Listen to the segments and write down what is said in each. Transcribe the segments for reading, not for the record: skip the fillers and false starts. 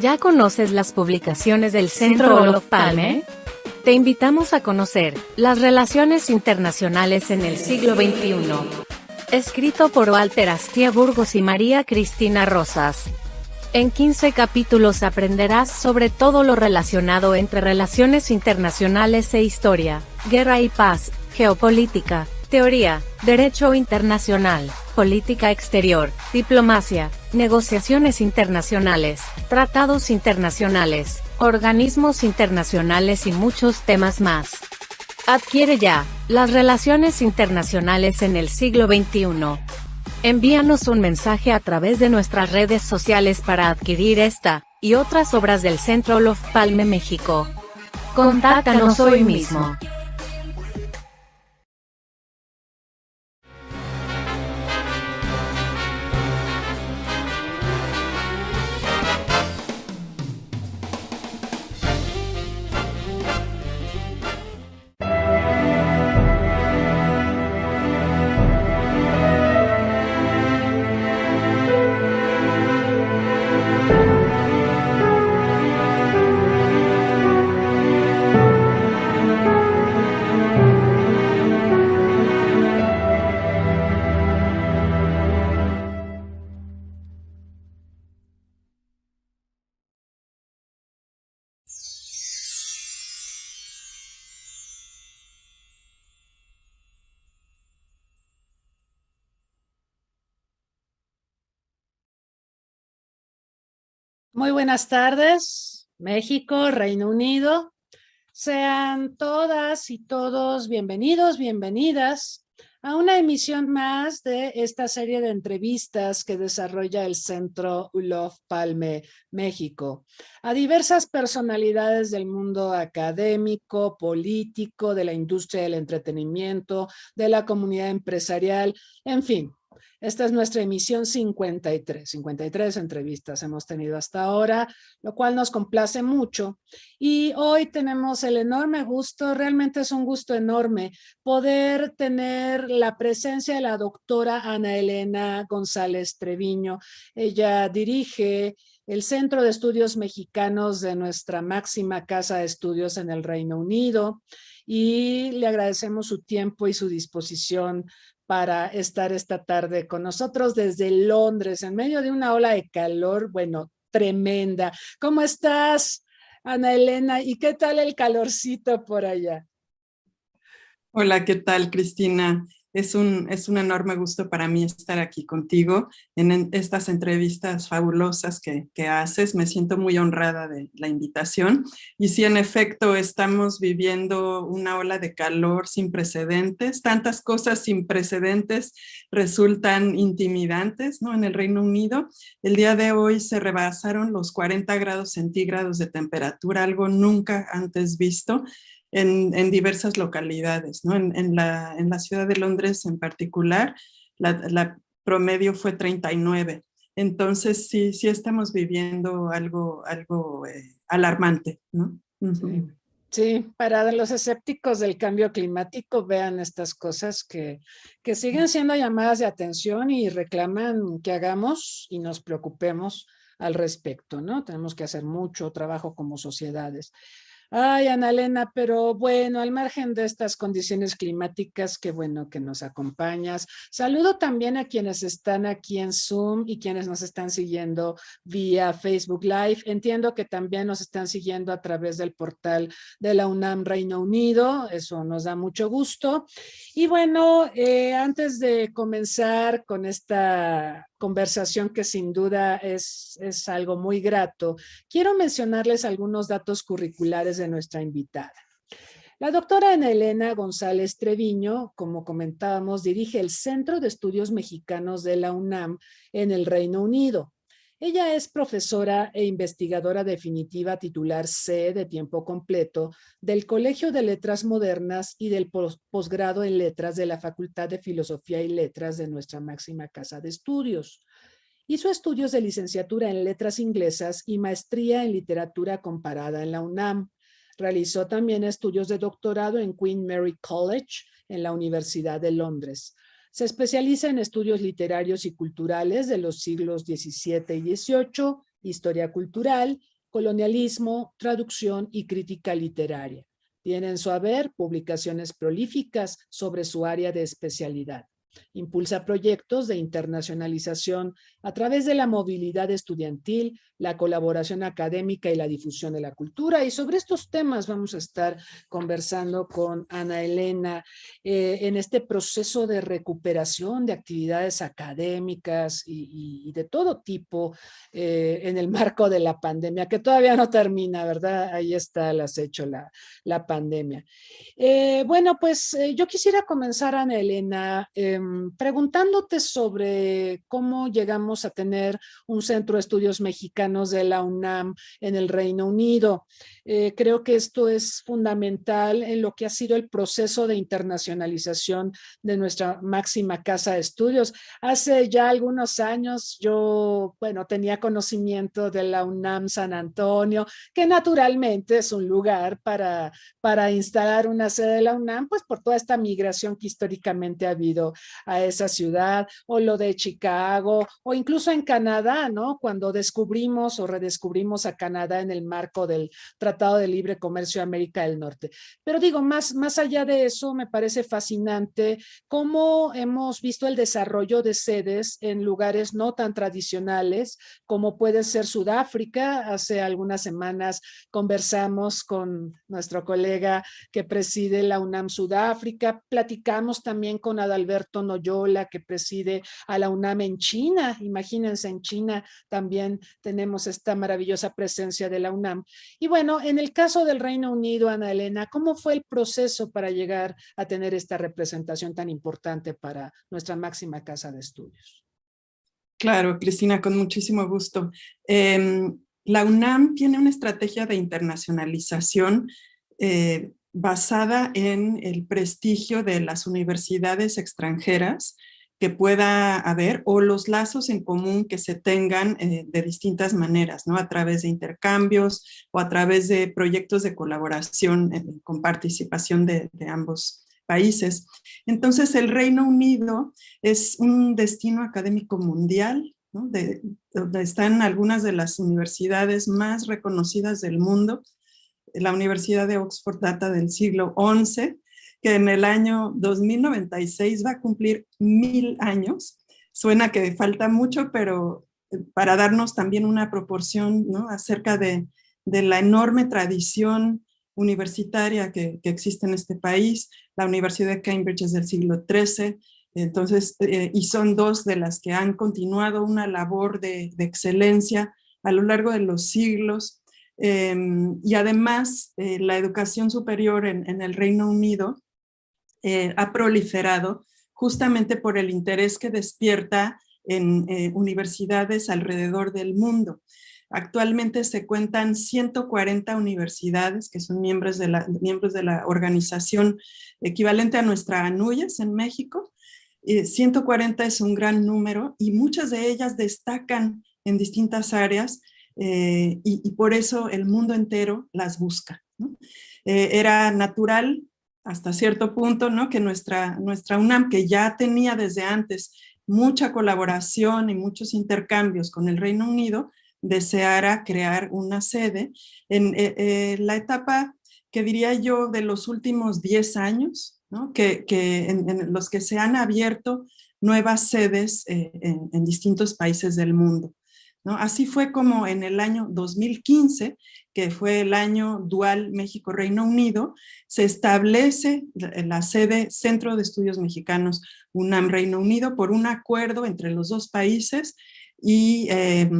¿Ya conoces las publicaciones del Centro Olof Palme? Te invitamos a conocer las relaciones internacionales en el siglo XXI. Escrito por Walter Astia Burgos y María Cristina Rosas. En 15 capítulos aprenderás sobre todo lo relacionado entre relaciones internacionales e historia, guerra y paz, geopolítica, teoría, derecho internacional, política exterior, diplomacia, negociaciones internacionales, tratados internacionales, organismos internacionales y muchos temas más. Adquiere ya las relaciones internacionales en el siglo XXI. Envíanos un mensaje a través de nuestras redes sociales para adquirir esta y otras obras del Centro Olof Palme México. Contáctanos hoy mismo. Muy buenas tardes, México, Reino Unido. Sean todas y todos bienvenidos, bienvenidas a una emisión más de esta serie de entrevistas que desarrolla el Centro Olof Palme México a diversas personalidades del mundo académico, político, de la industria del entretenimiento, de la comunidad empresarial, en fin. Esta es nuestra emisión 53 entrevistas hemos tenido hasta ahora, lo cual nos complace mucho. Y hoy tenemos el enorme gusto, realmente es un gusto enorme, poder tener la presencia de la doctora Ana Elena González Treviño. Ella dirige el Centro de Estudios Mexicanos de nuestra máxima casa de estudios en el Reino Unido, y le agradecemos su tiempo y su disposición para estar esta tarde con nosotros desde Londres, en medio de una ola de calor, bueno, tremenda. ¿Cómo estás, Ana Elena? ¿Y qué tal el calorcito por allá? Hola, ¿qué tal, Cristina? Es un enorme gusto para mí estar aquí contigo en estas entrevistas fabulosas que haces. Me siento muy honrada de la invitación. Y sí, en efecto, estamos viviendo una ola de calor sin precedentes. Tantas cosas sin precedentes resultan intimidantes, ¿no? En el Reino Unido, el día de hoy se rebasaron los 40 grados centígrados de temperatura, algo nunca antes visto. En diversas localidades, ¿no? En la ciudad de Londres en particular, la promedio fue 39. Entonces sí estamos viviendo algo alarmante, ¿no? Sí. Sí, para los escépticos del cambio climático, vean estas cosas que siguen siendo llamadas de atención y reclaman que hagamos y nos preocupemos al respecto, ¿no? Tenemos que hacer mucho trabajo como sociedades. Ay, Ana Elena, pero bueno, al margen de estas condiciones climáticas, qué bueno que nos acompañas. Saludo también a quienes están aquí en Zoom y quienes nos están siguiendo vía Facebook Live. Entiendo que también nos están siguiendo a través del portal de la UNAM Reino Unido. Eso nos da mucho gusto. Y bueno, antes de comenzar con esta conversación que sin duda es algo muy grato, quiero mencionarles algunos datos curriculares de nuestra invitada. La doctora Ana Elena González Treviño, como comentábamos, dirige el Centro de Estudios Mexicanos de la UNAM en el Reino Unido. Ella es profesora e investigadora definitiva titular C de tiempo completo del Colegio de Letras Modernas y del posgrado en Letras de la Facultad de Filosofía y Letras de nuestra máxima casa de estudios. Hizo estudios de licenciatura en letras inglesas y maestría en literatura comparada en la UNAM. Realizó también estudios de doctorado en Queen Mary College en la Universidad de Londres. Se especializa en estudios literarios y culturales de los siglos XVII y XVIII historia cultural, colonialismo, traducción y crítica literaria. Tiene en su haber publicaciones prolíficas sobre su área de especialidad. Impulsa proyectos de internacionalización a través de la movilidad estudiantil, la colaboración académica y la difusión de la cultura. Y sobre estos temas vamos a estar conversando con Ana Elena en este proceso de recuperación de actividades académicas y de todo tipo en el marco de la pandemia, que todavía no termina, ¿verdad? Ahí está el acecho, la pandemia. Bueno, pues yo quisiera comenzar, Ana Elena, preguntándote sobre cómo llegamos a tener un centro de estudios mexicanos de la UNAM en el Reino Unido. Creo que esto es fundamental en lo que ha sido el proceso de internacionalización de nuestra máxima casa de estudios. Hace ya algunos años yo, bueno, tenía conocimiento de la UNAM San Antonio, que naturalmente es un lugar para instalar una sede de la UNAM, pues por toda esta migración que históricamente ha habido a esa ciudad, o lo de Chicago, o incluso en Canadá, ¿no? Cuando descubrimos o redescubrimos a Canadá en el marco del Tratado de Libre Comercio de América del Norte. Pero digo, más allá de eso, me parece fascinante cómo hemos visto el desarrollo de sedes en lugares no tan tradicionales, como puede ser Sudáfrica. Hace algunas semanas conversamos con nuestro colega que preside la UNAM Sudáfrica, platicamos también con Adalberto Noyola, que preside a la UNAM en China. Imagínense, en China también tenemos esta maravillosa presencia de la UNAM. Y bueno, en el caso del Reino Unido, Ana Elena, ¿cómo fue el proceso para llegar a tener esta representación tan importante para nuestra máxima casa de estudios? Claro, Cristina, con muchísimo gusto. La UNAM tiene una estrategia de internacionalización basada en el prestigio de las universidades extranjeras que pueda haber, o los lazos en común que se tengan de distintas maneras, ¿no? A través de intercambios o a través de proyectos de colaboración con participación de ambos países. Entonces, el Reino Unido es un destino académico mundial, ¿no? Donde están algunas de las universidades más reconocidas del mundo. La Universidad de Oxford data del siglo XI, que en el año 2096 va a cumplir 1000 años. Suena que falta mucho, pero para darnos también una proporción, ¿no? Acerca de la enorme tradición universitaria que existe en este país. La Universidad de Cambridge es del siglo XIII, entonces, y son dos de las que han continuado una labor de excelencia a lo largo de los siglos. Y además, la educación superior en el Reino Unido ha proliferado justamente por el interés que despierta en universidades alrededor del mundo. Actualmente se cuentan 140 universidades que son miembros de la organización equivalente a nuestra ANUYES en México. 140 es un gran número y muchas de ellas destacan en distintas áreas y por eso el mundo entero las busca, ¿no? Era natural hasta cierto punto, ¿no? Que nuestra UNAM, que ya tenía desde antes mucha colaboración y muchos intercambios con el Reino Unido, deseara crear una sede en la etapa que diría yo de los últimos 10 años, ¿no? En los que se han abierto nuevas sedes en distintos países del mundo, ¿no? Así fue como en el año 2015, que fue el año dual México-Reino Unido, se establece la sede Centro de Estudios Mexicanos UNAM-Reino Unido por un acuerdo entre los dos países y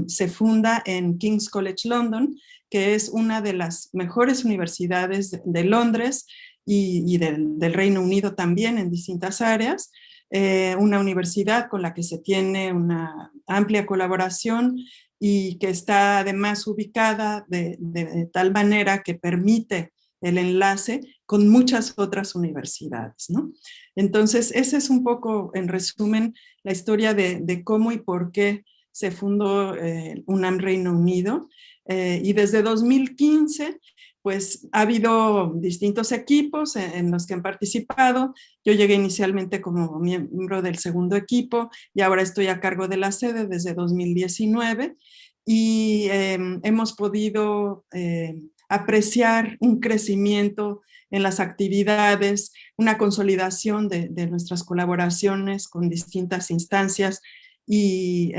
se funda en King's College London, que es una de las mejores universidades de Londres y del Reino Unido también en distintas áreas. Una universidad con la que se tiene una amplia colaboración y que está además ubicada de tal manera que permite el enlace con muchas otras universidades, ¿no? Entonces, ese es un poco, en resumen, la historia de cómo y por qué se fundó UNAM Reino Unido. Y desde 2015, pues ha habido distintos equipos en los que han participado. Yo llegué inicialmente como miembro del segundo equipo y ahora estoy a cargo de la sede desde 2019. y hemos podido apreciar un crecimiento en las actividades, una consolidación de nuestras colaboraciones con distintas instancias y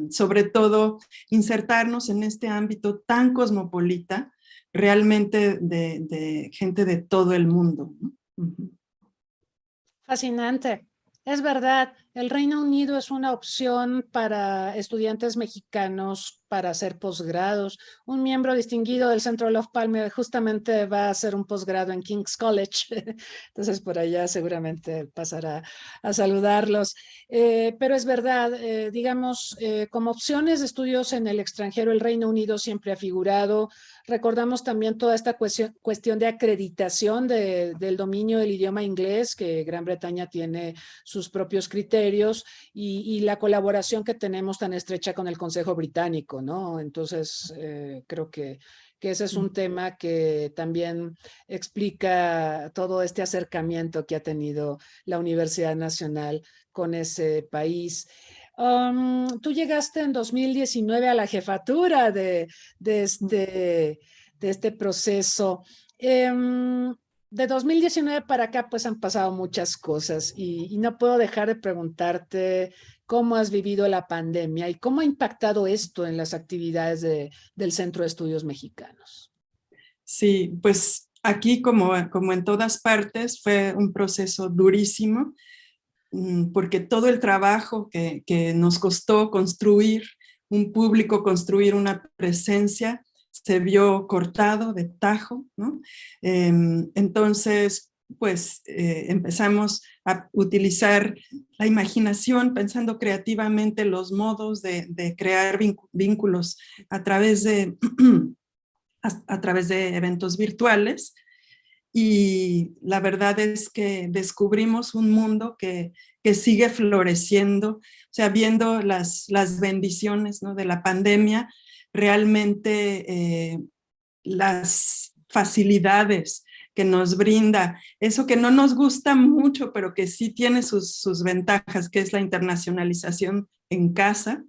sobre todo insertarnos en este ámbito tan cosmopolita, realmente de gente de todo el mundo, ¿no? Uh-huh. Fascinante. Es verdad, el Reino Unido es una opción para estudiantes mexicanos para hacer posgrados. Un miembro distinguido del Centro Olof Palme justamente va a hacer un posgrado en King's College, entonces por allá seguramente pasará a saludarlos. Pero es verdad, digamos, como opciones de estudios en el extranjero, el Reino Unido siempre ha figurado. Recordamos también toda esta cuestión de acreditación del dominio del idioma inglés, que Gran Bretaña tiene sus propios criterios, y la colaboración que tenemos tan estrecha con el Consejo Británico, ¿no? Entonces, creo que ese es un tema que también explica todo este acercamiento que ha tenido la Universidad Nacional con ese país. Tú llegaste en 2019 a la jefatura de este proceso. De 2019 para acá, pues han pasado muchas cosas y no puedo dejar de preguntarte cómo has vivido la pandemia y cómo ha impactado esto en las actividades del Centro de Estudios Mexicanos. Sí, pues aquí como en todas partes fue un proceso durísimo, porque todo el trabajo que nos costó construir un público, construir una presencia, se vio cortado de tajo, ¿no? Entonces, pues empezamos a utilizar la imaginación, pensando creativamente los modos de crear vínculos a través de, a través de eventos virtuales. Y la verdad es que descubrimos un mundo que sigue floreciendo, o sea, viendo las bendiciones, ¿no?, de la pandemia, realmente las facilidades que nos brinda, eso que no nos gusta mucho, pero que sí tiene sus ventajas, que es la internacionalización en casa,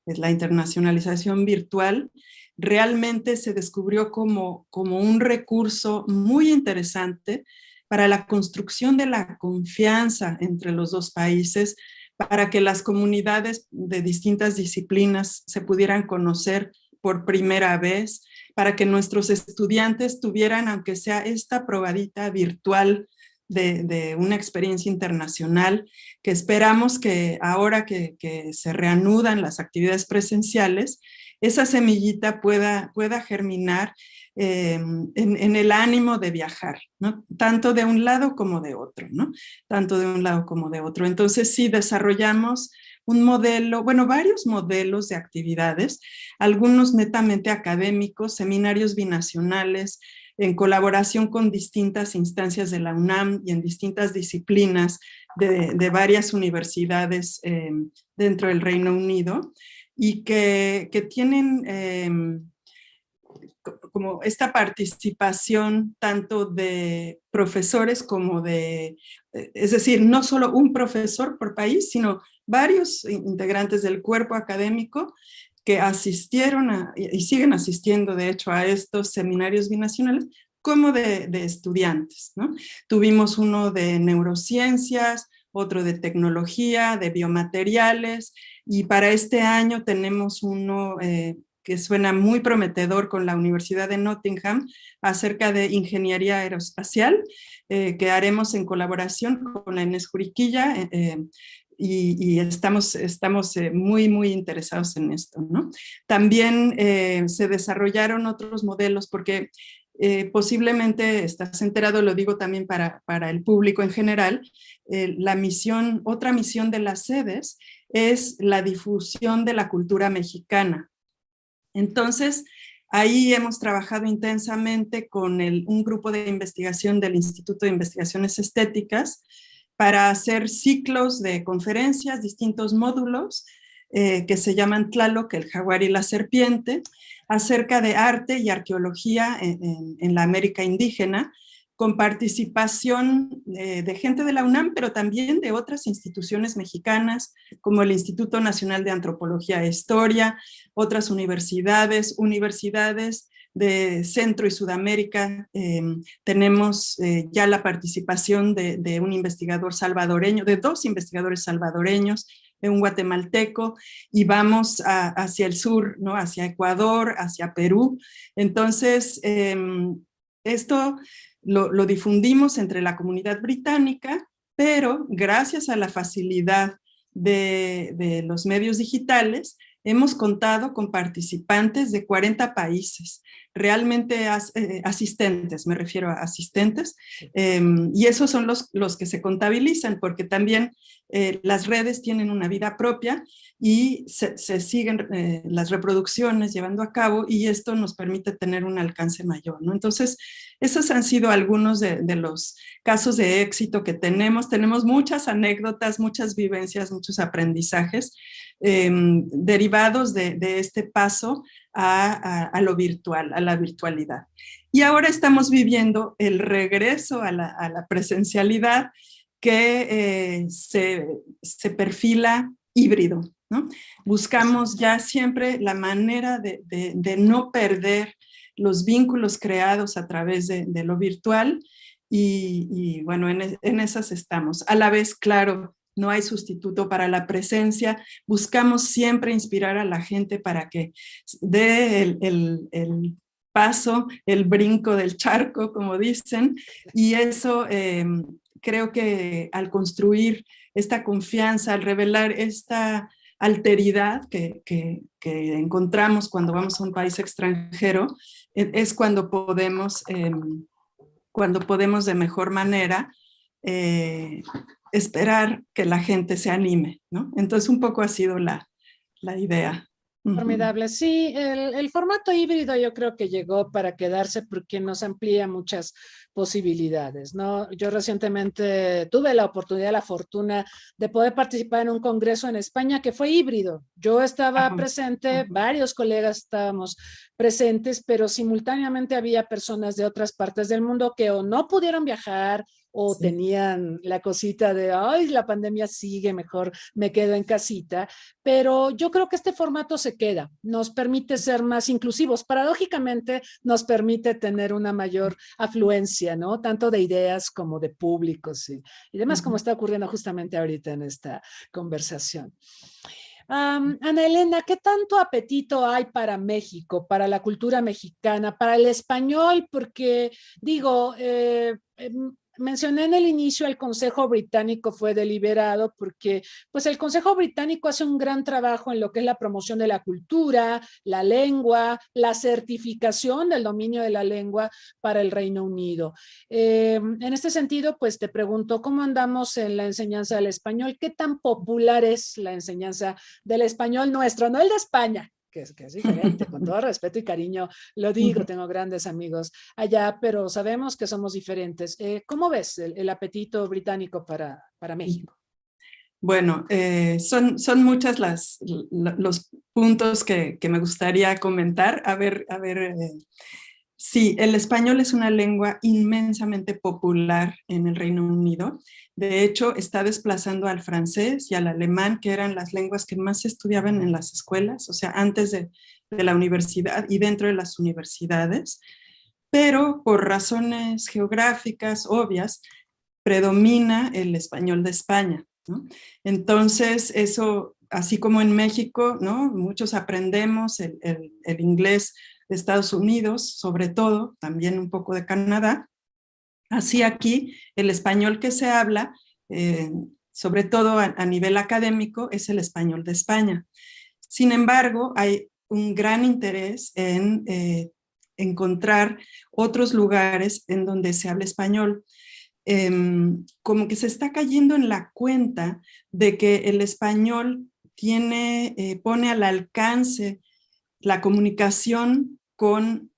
es la internacionalización virtual. Realmente se descubrió como un recurso muy interesante para la construcción de la confianza entre los dos países, para que las comunidades de distintas disciplinas se pudieran conocer por primera vez, para que nuestros estudiantes tuvieran, aunque sea esta probadita virtual de una experiencia internacional, que esperamos que ahora que se reanudan las actividades presenciales, esa semillita pueda germinar en el ánimo de viajar, ¿no? Tanto de un lado como de otro, ¿no? Tanto de un lado como de otro. Entonces sí desarrollamos un modelo, bueno, varios modelos de actividades, algunos netamente académicos, seminarios binacionales, en colaboración con distintas instancias de la UNAM y en distintas disciplinas de varias universidades dentro del Reino Unido, y que tienen como esta participación tanto de profesores como es decir, no solo un profesor por país, sino varios integrantes del cuerpo académico que asistieron y siguen asistiendo, de hecho, a estos seminarios binacionales, como de estudiantes, ¿no? Tuvimos uno de neurociencias, otro de tecnología, de biomateriales, y para este año tenemos uno que suena muy prometedor con la Universidad de Nottingham acerca de ingeniería aeroespacial, que haremos en colaboración con la Inés Juriquilla, y estamos muy, muy interesados en esto, ¿no? También se desarrollaron otros modelos porque posiblemente estás enterado, lo digo también para el público en general, otra misión de las sedes es la difusión de la cultura mexicana. Entonces, ahí hemos trabajado intensamente con un grupo de investigación del Instituto de Investigaciones Estéticas para hacer ciclos de conferencias, distintos módulos que se llaman Tlaloc, el jaguar y la serpiente, acerca de arte y arqueología en la América indígena, con participación de gente de la UNAM, pero también de otras instituciones mexicanas, como el Instituto Nacional de Antropología e Historia, otras universidades de Centro y Sudamérica. Tenemos ya la participación de un investigador salvadoreño, de 2 investigadores salvadoreños, de un guatemalteco, y vamos hacia el sur, ¿no? Hacia Ecuador, hacia Perú. Entonces, esto lo difundimos entre la comunidad británica, pero gracias a la facilidad de los medios digitales, hemos contado con participantes de 40 países, realmente asistentes, me refiero a asistentes, y esos son los que se contabilizan, porque también las redes tienen una vida propia y se siguen las reproducciones llevando a cabo, y esto nos permite tener un alcance mayor, ¿no? Entonces, esos han sido algunos de los casos de éxito que tenemos. Tenemos muchas anécdotas, muchas vivencias, muchos aprendizajes derivados de este paso a lo virtual, a la virtualidad. Y ahora estamos viviendo el regreso a la presencialidad, que se perfila híbrido, ¿no? Buscamos ya siempre la manera de no perder los vínculos creados a través de lo virtual, y bueno, en esas estamos. A la vez, claro, no hay sustituto para la presencia. Buscamos siempre inspirar a la gente para que dé el paso, el brinco del charco, como dicen, y eso creo que al construir esta confianza, al revelar esta alteridad que encontramos cuando vamos a un país extranjero, es cuando podemos de mejor manera esperar que la gente se anime, ¿no? Entonces un poco ha sido la idea. Formidable. Sí, el formato híbrido yo creo que llegó para quedarse porque nos amplía muchas posibilidades, ¿no? Yo recientemente tuve la oportunidad, la fortuna de poder participar en un congreso en España que fue híbrido. Yo estaba presente, varios colegas estábamos presentes, pero simultáneamente había personas de otras partes del mundo que o no pudieron viajar o tenían la cosita de, ay, la pandemia sigue, mejor me quedo en casita. Pero yo creo que este formato se queda, nos permite ser más inclusivos. Paradójicamente, nos permite tener una mayor afluencia, ¿no? Tanto de ideas como de públicos y demás, como está ocurriendo justamente ahorita en esta conversación. Ana Elena, ¿qué tanto apetito hay para México, para la cultura mexicana, para el español? Porque digo, mencioné en el inicio el Consejo Británico fue deliberado porque pues el Consejo Británico hace un gran trabajo en lo que es la promoción de la cultura, la lengua, la certificación del dominio de la lengua para el Reino Unido. En este sentido, pues te pregunto, ¿cómo andamos en la enseñanza del español? ¿Qué tan popular es la enseñanza del español nuestro, no el de España? Que es diferente, con todo respeto y cariño lo digo, tengo grandes amigos allá, pero sabemos que somos diferentes. ¿Cómo ves el apetito británico para México? Bueno, son muchas los puntos que me gustaría comentar. A ver, sí, el español es una lengua inmensamente popular en el Reino Unido. De hecho, está desplazando al francés y al alemán, que eran las lenguas que más se estudiaban en las escuelas, o sea, antes de la universidad y dentro de las universidades. Pero por razones geográficas obvias, predomina el español de España, ¿no? Entonces, eso, así como en México, ¿no? Muchos aprendemos el inglés de Estados Unidos, sobre todo, también un poco de Canadá. Así aquí, el español que se habla, sobre todo a nivel académico, es el español de España. Sin embargo, hay un gran interés en encontrar otros lugares en donde se habla español. Como que se está cayendo en la cuenta de que el español pone al alcance la comunicación con,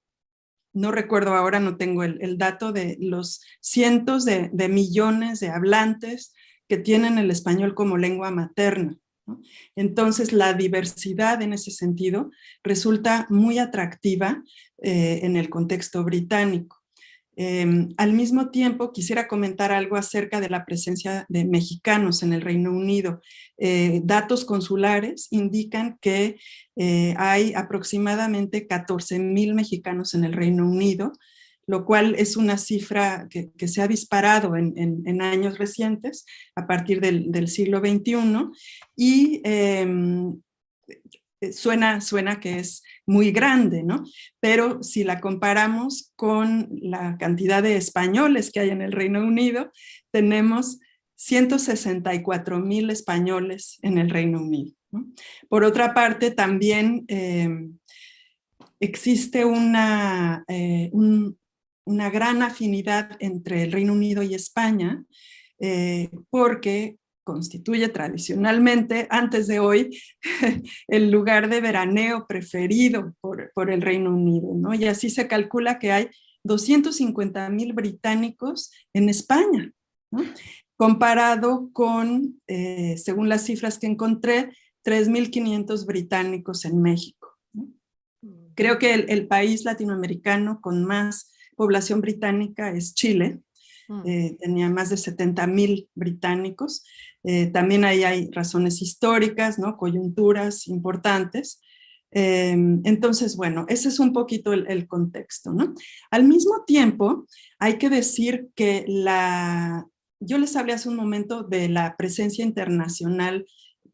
no recuerdo ahora, no tengo el dato de los cientos de millones de hablantes que tienen el español como lengua materna, ¿no? Entonces la diversidad en ese sentido resulta muy atractiva en el contexto británico. Al mismo tiempo, quisiera comentar algo acerca de la presencia de mexicanos en el Reino Unido. Datos consulares indican que hay aproximadamente 14,000 mexicanos en el Reino Unido, lo cual es una cifra que se ha disparado en años recientes, a partir del siglo XXI, y suena que es muy grande, ¿no? Pero si la comparamos con la cantidad de españoles que hay en el Reino Unido, tenemos 164,000 españoles en el Reino Unido, ¿no? Por otra parte, también existe una gran afinidad entre el Reino Unido y España, porque constituye tradicionalmente, antes de hoy, el lugar de veraneo preferido por el Reino Unido, ¿no? Y así se calcula que hay 250,000 británicos en España, ¿no? Comparado con, según las cifras que encontré, 3,500 británicos en México, ¿no? Creo que el país latinoamericano con más población británica es Chile. Tenía más de 70,000 británicos. También ahí hay razones históricas, ¿no? Coyunturas importantes. Entonces, bueno, ese es un poquito el contexto, ¿no? Al mismo tiempo, hay que decir que yo les hablé hace un momento de la presencia internacional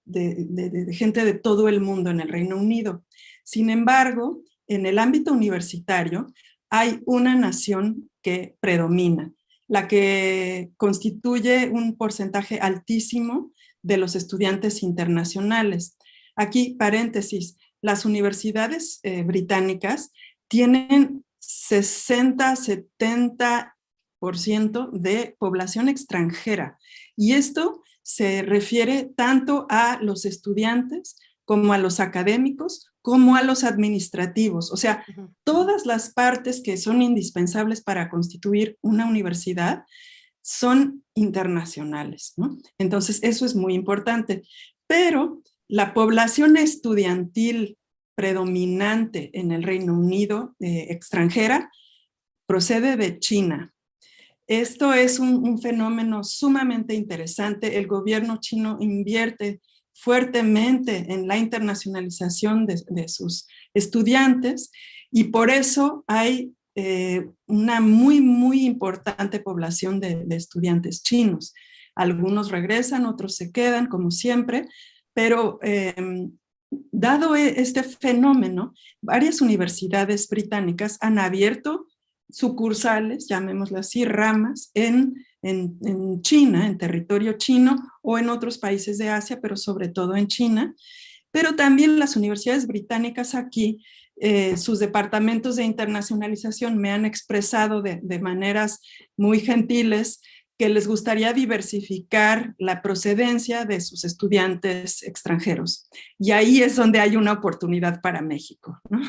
de gente de todo el mundo en el Reino Unido. Sin embargo, en el ámbito universitario hay una nación que predomina, la que constituye un porcentaje altísimo de los estudiantes internacionales. Aquí, paréntesis, las universidades británicas tienen 60-70% de población extranjera, y esto se refiere tanto a los estudiantes como a los académicos, como a los administrativos. O sea, todas las partes que son indispensables para constituir una universidad son internacionales, ¿no? Entonces, eso es muy importante. Pero la población estudiantil predominante en el Reino Unido, extranjera, procede de China. Esto es un fenómeno sumamente interesante. El gobierno chino invierte fuertemente en la internacionalización de sus estudiantes, y por eso hay una muy importante población de estudiantes chinos. Algunos regresan, otros se quedan, como siempre, pero dado este fenómeno, varias universidades británicas han abierto sucursales, llamémoslas así, ramas, en China, en territorio chino, o en otros países de Asia, pero sobre todo en China. Pero también las universidades británicas aquí, sus departamentos de internacionalización me han expresado de maneras muy gentiles que les gustaría diversificar la procedencia de sus estudiantes extranjeros. Y ahí es donde hay una oportunidad para México, ¿no?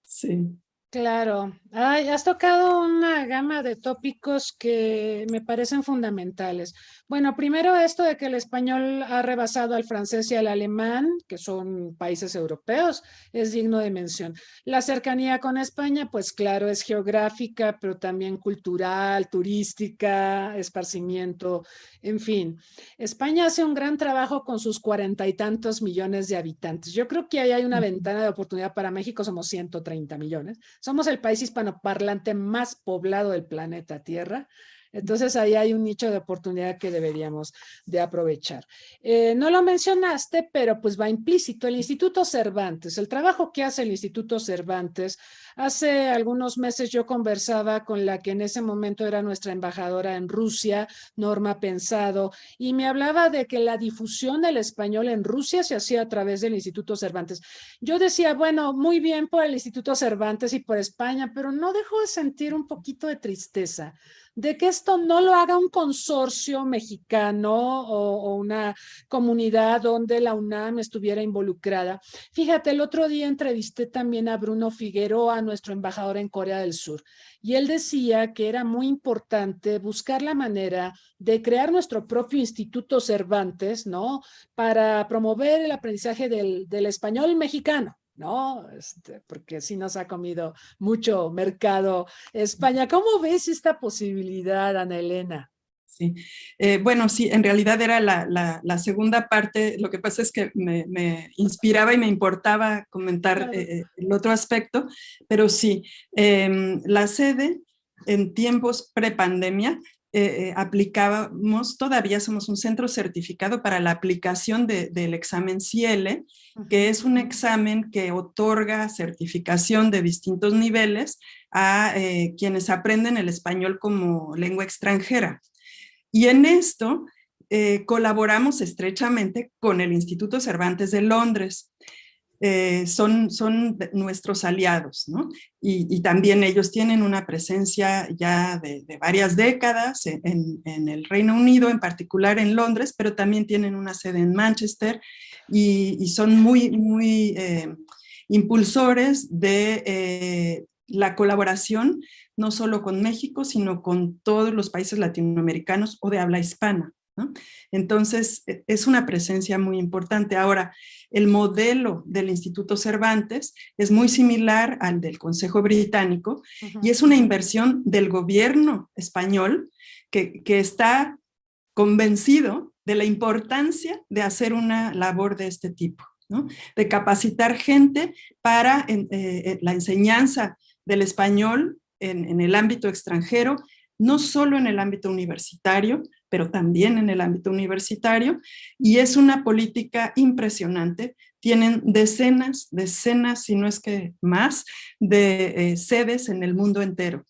Sí. Claro. Ay, has tocado una gama de tópicos que me parecen fundamentales. Bueno, primero esto de que el español ha rebasado al francés y al alemán, que son países europeos, es digno de mención. La cercanía con España, pues claro, es geográfica, pero también cultural, turística, esparcimiento, en fin. España hace un gran trabajo con sus 40 y tantos millones de habitantes. Yo creo que ahí hay una ventana de oportunidad para México, somos 130 millones. Somos el país hispanoparlante más poblado del planeta Tierra. Entonces ahí hay un nicho de oportunidad que deberíamos de aprovechar. No lo mencionaste, pero pues va implícito. El Instituto Cervantes, el trabajo que hace el Instituto Cervantes. Hace algunos meses yo conversaba con la que en ese momento era nuestra embajadora en Rusia, Norma Pensado, y me hablaba de que la difusión del español en Rusia se hacía a través del Instituto Cervantes. Yo decía, bueno, muy bien por el Instituto Cervantes y por España, pero no dejo de sentir un poquito de tristeza de que esto no lo haga un consorcio mexicano o una comunidad donde la UNAM estuviera involucrada. Fíjate, el otro día entrevisté también a Bruno Figueroa, nuestro embajador en Corea del Sur, y él decía que era muy importante buscar la manera de crear nuestro propio Instituto Cervantes, ¿no? Para promover el aprendizaje del español mexicano. ¿no? Porque sí nos ha comido mucho mercado España. ¿Cómo ves esta posibilidad, Ana Elena? Sí. Bueno, sí, en realidad era la segunda parte. Lo que pasa es que me inspiraba y me importaba comentar Claro. el otro aspecto, pero sí, la sede en tiempos prepandemia aplicábamos, todavía somos un centro certificado para la aplicación del examen CIELE, que es un examen que otorga certificación de distintos niveles a quienes aprenden el español como lengua extranjera. Y en esto colaboramos estrechamente con el Instituto Cervantes de Londres. Son nuestros aliados, ¿no? Y también ellos tienen una presencia ya de varias décadas en el Reino Unido, en particular en Londres, pero también tienen una sede en Manchester y son muy impulsores de la colaboración, no solo con México, sino con todos los países latinoamericanos o de habla hispana, ¿no? Entonces, es una presencia muy importante. Ahora, el modelo del Instituto Cervantes es muy similar al del Consejo Británico y es una inversión del gobierno español que está convencido de la importancia de hacer una labor de este tipo, ¿no? De capacitar gente para la enseñanza del español en el ámbito extranjero, no solo en el ámbito universitario, pero también en el ámbito universitario, y es una política impresionante. Tienen decenas, si no es que más, de sedes en el mundo entero.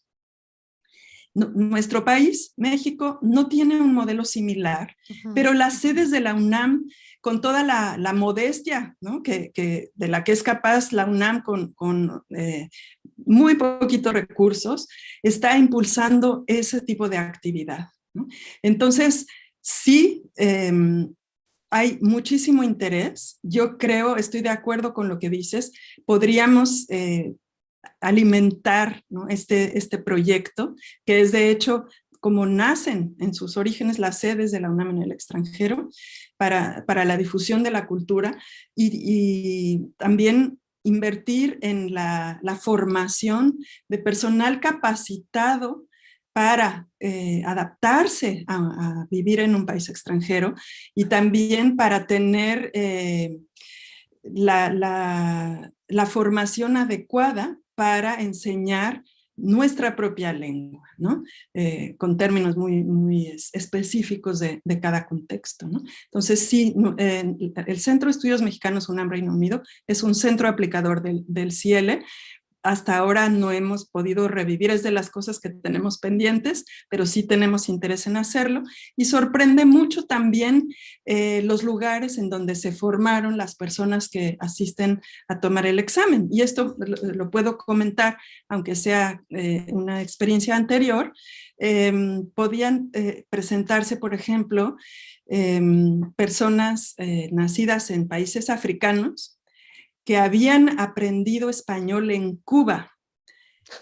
Nuestro país, México, no tiene un modelo similar, pero las sedes de la UNAM, con toda la modestia, ¿no? de la que es capaz la UNAM con muy poquitos recursos, está impulsando ese tipo de actividad, ¿no? Entonces, sí, hay muchísimo interés. Yo creo, estoy de acuerdo con lo que dices, podríamos alimentar, ¿no? este proyecto, que es de hecho como nacen en sus orígenes las sedes de la UNAM en el extranjero para la difusión de la cultura y también invertir en la formación de personal capacitado para adaptarse a vivir en un país extranjero y también para tener la formación adecuada para enseñar nuestra propia lengua, ¿no? Con términos muy específicos de cada contexto, ¿no? Entonces, sí, el Centro de Estudios Mexicanos UNAM Reino Unido es un centro aplicador del CIELE. Hasta ahora no hemos podido revivir, es de las cosas que tenemos pendientes, pero sí tenemos interés en hacerlo. Y sorprende mucho también los lugares en donde se formaron las personas que asisten a tomar el examen. Y esto lo puedo comentar, aunque sea una experiencia anterior. Podían presentarse, por ejemplo, personas nacidas en países africanos que habían aprendido español en Cuba.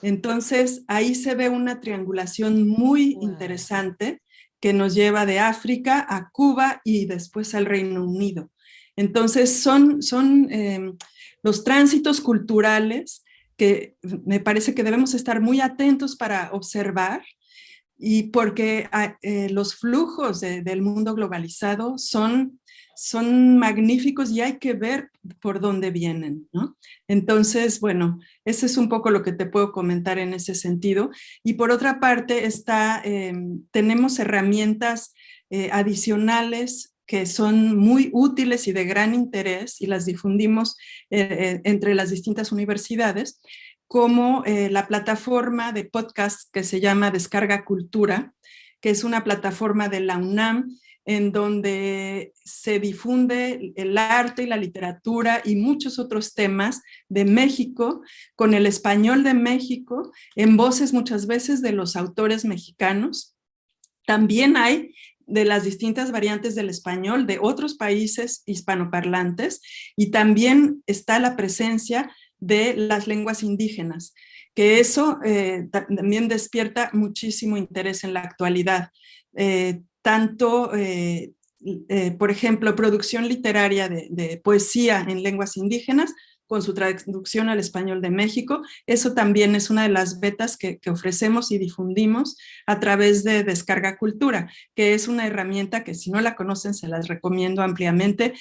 Entonces, ahí se ve una triangulación muy interesante que nos lleva de África a Cuba y después al Reino Unido. Entonces, son los tránsitos culturales que me parece que debemos estar muy atentos para observar, y porque los flujos del mundo globalizado son magníficos y hay que ver por dónde vienen, ¿no? Entonces, bueno, ese es un poco lo que te puedo comentar en ese sentido. Y por otra parte, tenemos herramientas adicionales que son muy útiles y de gran interés y las difundimos entre las distintas universidades, como la plataforma de podcast que se llama Descarga Cultura, que es una plataforma de la UNAM en donde se difunde el arte y la literatura y muchos otros temas de México, con el español de México, en voces muchas veces de los autores mexicanos. También hay de las distintas variantes del español de otros países hispanoparlantes, y también está la presencia de las lenguas indígenas, que eso también despierta muchísimo interés en la actualidad. Tanto, por ejemplo, producción literaria de poesía en lenguas indígenas, con su traducción al español de México. Eso también es una de las betas que ofrecemos y difundimos a través de Descarga Cultura, que es una herramienta que si no la conocen se las recomiendo ampliamente,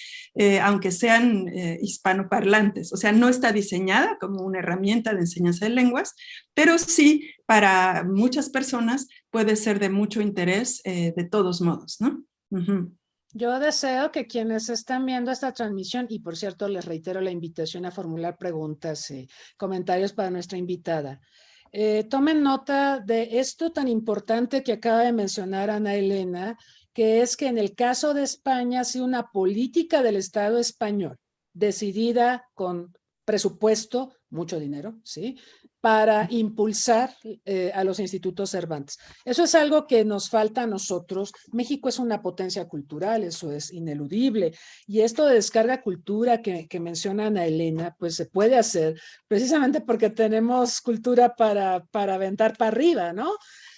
aunque sean hispanoparlantes. O sea, no está diseñada como una herramienta de enseñanza de lenguas, pero sí para muchas personas puede ser de mucho interés de todos modos, ¿no? Uh-huh. Yo deseo que quienes están viendo esta transmisión, y por cierto les reitero la invitación a formular preguntas y comentarios para nuestra invitada, tomen nota de esto tan importante que acaba de mencionar Ana Elena, que es que en el caso de España ha sido una política del Estado español, decidida con presupuesto, mucho dinero, ¿sí?, para impulsar a los institutos Cervantes. Eso es algo que nos falta a nosotros. México es una potencia cultural, eso es ineludible. Y esto de Descarga Cultura que menciona Ana Elena, pues se puede hacer precisamente porque tenemos cultura para aventar para arriba, ¿no?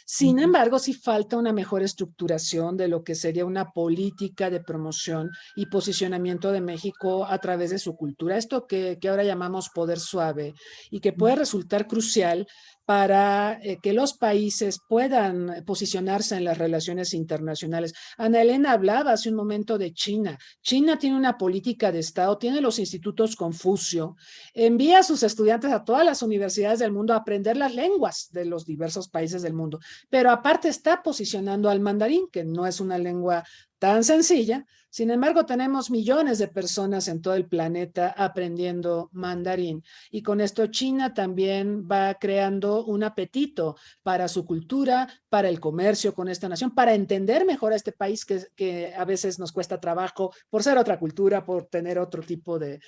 Sin embargo, sí falta una mejor estructuración de lo que sería una política de promoción y posicionamiento de México a través de su cultura. Esto que ahora llamamos poder suave y que puede resultar crucial para que los países puedan posicionarse en las relaciones internacionales. Ana Elena hablaba hace un momento de China. China tiene una política de Estado, tiene los institutos Confucio, envía a sus estudiantes a todas las universidades del mundo a aprender las lenguas de los diversos países del mundo, pero aparte está posicionando al mandarín, que no es una lengua tan sencilla. Sin embargo, tenemos millones de personas en todo el planeta aprendiendo mandarín, y con esto China también va creando un apetito para su cultura, para el comercio con esta nación, para entender mejor a este país que a veces nos cuesta trabajo por ser otra cultura, por tener otro tipo de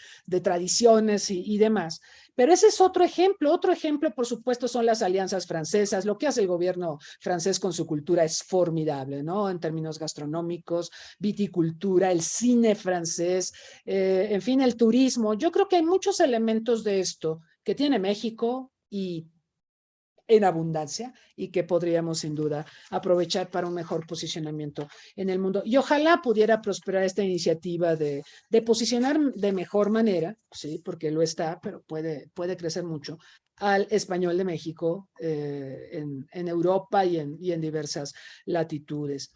tradiciones y demás. Pero ese es otro ejemplo, por supuesto, son las alianzas francesas. Lo que hace el gobierno francés con su cultura es formidable, ¿no? En términos gastronómicos, viticultura, el cine francés, en fin, el turismo. Yo creo que hay muchos elementos de esto que tiene México y en abundancia y que podríamos sin duda aprovechar para un mejor posicionamiento en el mundo. Y ojalá pudiera prosperar esta iniciativa de posicionar de mejor manera, sí, porque lo está, pero puede crecer mucho, al español de México en Europa y en diversas latitudes.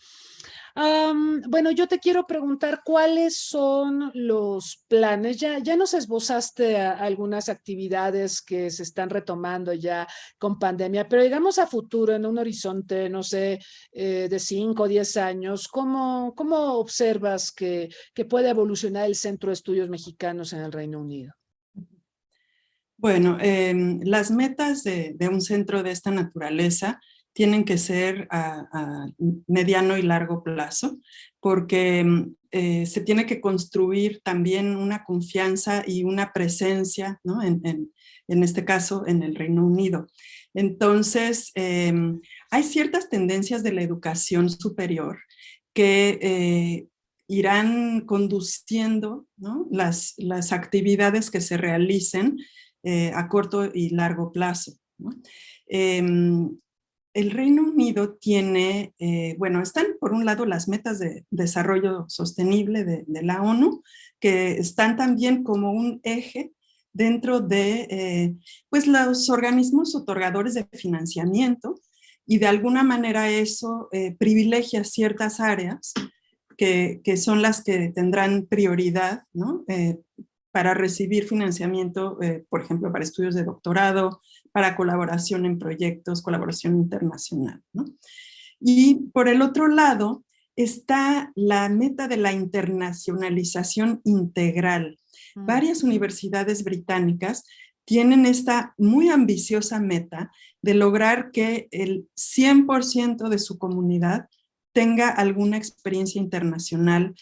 Bueno, yo te quiero preguntar cuáles son los planes. Ya nos esbozaste algunas actividades que se están retomando ya con pandemia, pero digamos a futuro, en un horizonte, no sé, de 5 o 10 años, ¿cómo observas que puede evolucionar el Centro de Estudios Mexicanos en el Reino Unido? Bueno, las metas de un centro de esta naturaleza tienen que ser a mediano y largo plazo, porque se tiene que construir también una confianza y una presencia, ¿no? En este caso, en el Reino Unido. Entonces, hay ciertas tendencias de la educación superior que irán conduciendo, ¿no?, las actividades que se realicen a corto y largo plazo, ¿no? El Reino Unido tiene, bueno, están por un lado las metas de desarrollo sostenible de la ONU, que están también como un eje dentro de pues los organismos otorgadores de financiamiento, y de alguna manera eso privilegia ciertas áreas que son las que tendrán prioridad, ¿no?, para recibir financiamiento, por ejemplo, para estudios de doctorado, para colaboración en proyectos, colaboración internacional, ¿no? Y por el otro lado está la meta de la internacionalización integral. Varias universidades británicas tienen esta muy ambiciosa meta de lograr que el 100% de su comunidad tenga alguna experiencia internacional,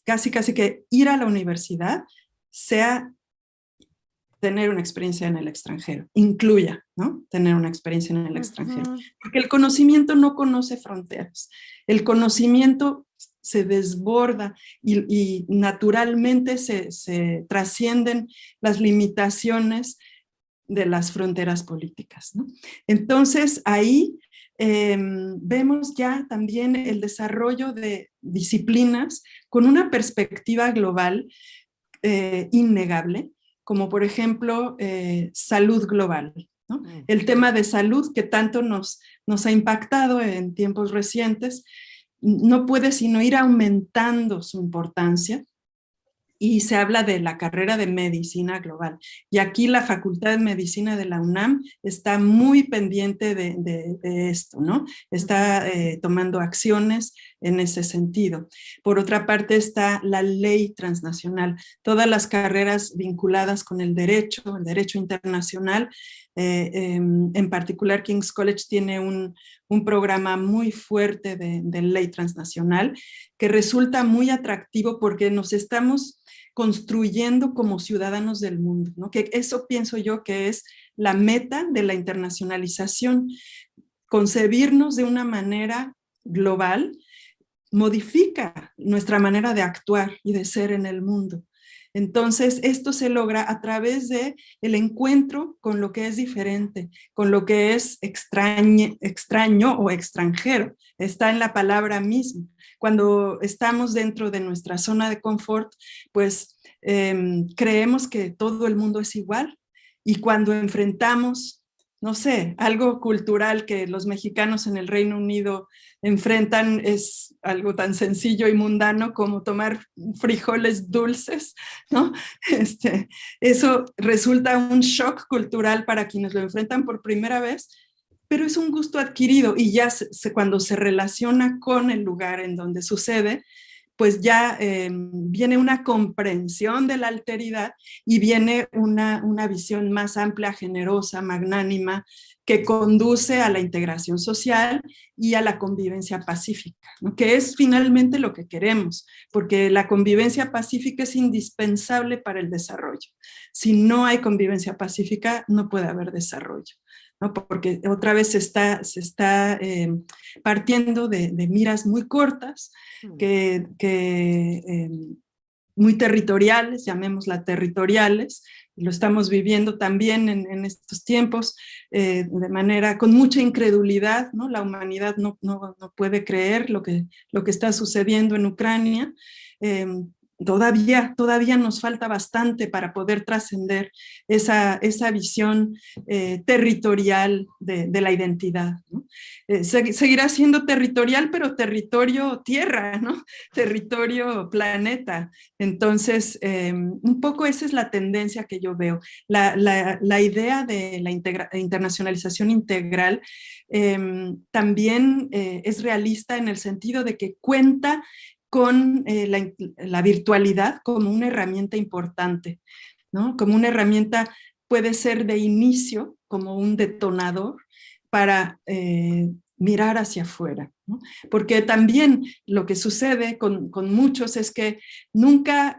casi que ir a la universidad sea tener una experiencia en el extranjero, incluya, ¿no?, tener una experiencia en el extranjero. Porque el conocimiento no conoce fronteras, el conocimiento se desborda y naturalmente se trascienden las limitaciones de las fronteras políticas, ¿no? Entonces ahí vemos ya también el desarrollo de disciplinas con una perspectiva global innegable, como por ejemplo salud global, ¿no? El tema de salud que tanto nos ha impactado en tiempos recientes, no puede sino ir aumentando su importancia. Y se habla de la carrera de medicina global. Y aquí la Facultad de Medicina de la UNAM está muy pendiente de esto, ¿no? Está tomando acciones en ese sentido. Por otra parte está la ley transnacional. Todas las carreras vinculadas con el derecho internacional, en particular King's College tiene un programa muy fuerte de ley transnacional que resulta muy atractivo porque nos estamos construyendo como ciudadanos del mundo, ¿no? Que eso pienso yo que es la meta de la internacionalización, concebirnos de una manera global modifica nuestra manera de actuar y de ser en el mundo. Entonces, esto se logra a través de el encuentro con lo que es diferente, con lo que es extraño o extranjero. Está en la palabra misma. Cuando estamos dentro de nuestra zona de confort, pues creemos que todo el mundo es igual. Y cuando enfrentamos, no sé, algo cultural que los mexicanos en el Reino Unido enfrentan, es algo tan sencillo y mundano como tomar frijoles dulces, ¿no? Eso resulta un shock cultural para quienes lo enfrentan por primera vez, pero es un gusto adquirido y ya cuando se relaciona con el lugar en donde sucede, pues ya viene una comprensión de la alteridad y viene una visión más amplia, generosa, magnánima, que conduce a la integración social y a la convivencia pacífica, ¿no? Que es finalmente lo que queremos, porque la convivencia pacífica es indispensable para el desarrollo. Si no hay convivencia pacífica, no puede haber desarrollo, ¿no? Porque otra vez se está partiendo de miras muy cortas, muy territoriales, llamémosla territoriales, lo estamos viviendo también en estos tiempos de manera con mucha incredulidad, ¿no? La humanidad no puede creer lo que está sucediendo en Ucrania. Todavía nos falta bastante para poder trascender esa visión territorial de la identidad, ¿no? Seguirá siendo territorial, pero territorio tierra, ¿no? Territorio planeta. Entonces, un poco esa es la tendencia que yo veo. La idea de la internacionalización integral también es realista en el sentido de que cuenta con la virtualidad como una herramienta importante, ¿no? Como una herramienta, puede ser de inicio, como un detonador para mirar hacia afuera, ¿no? Porque también lo que sucede con muchos es que nunca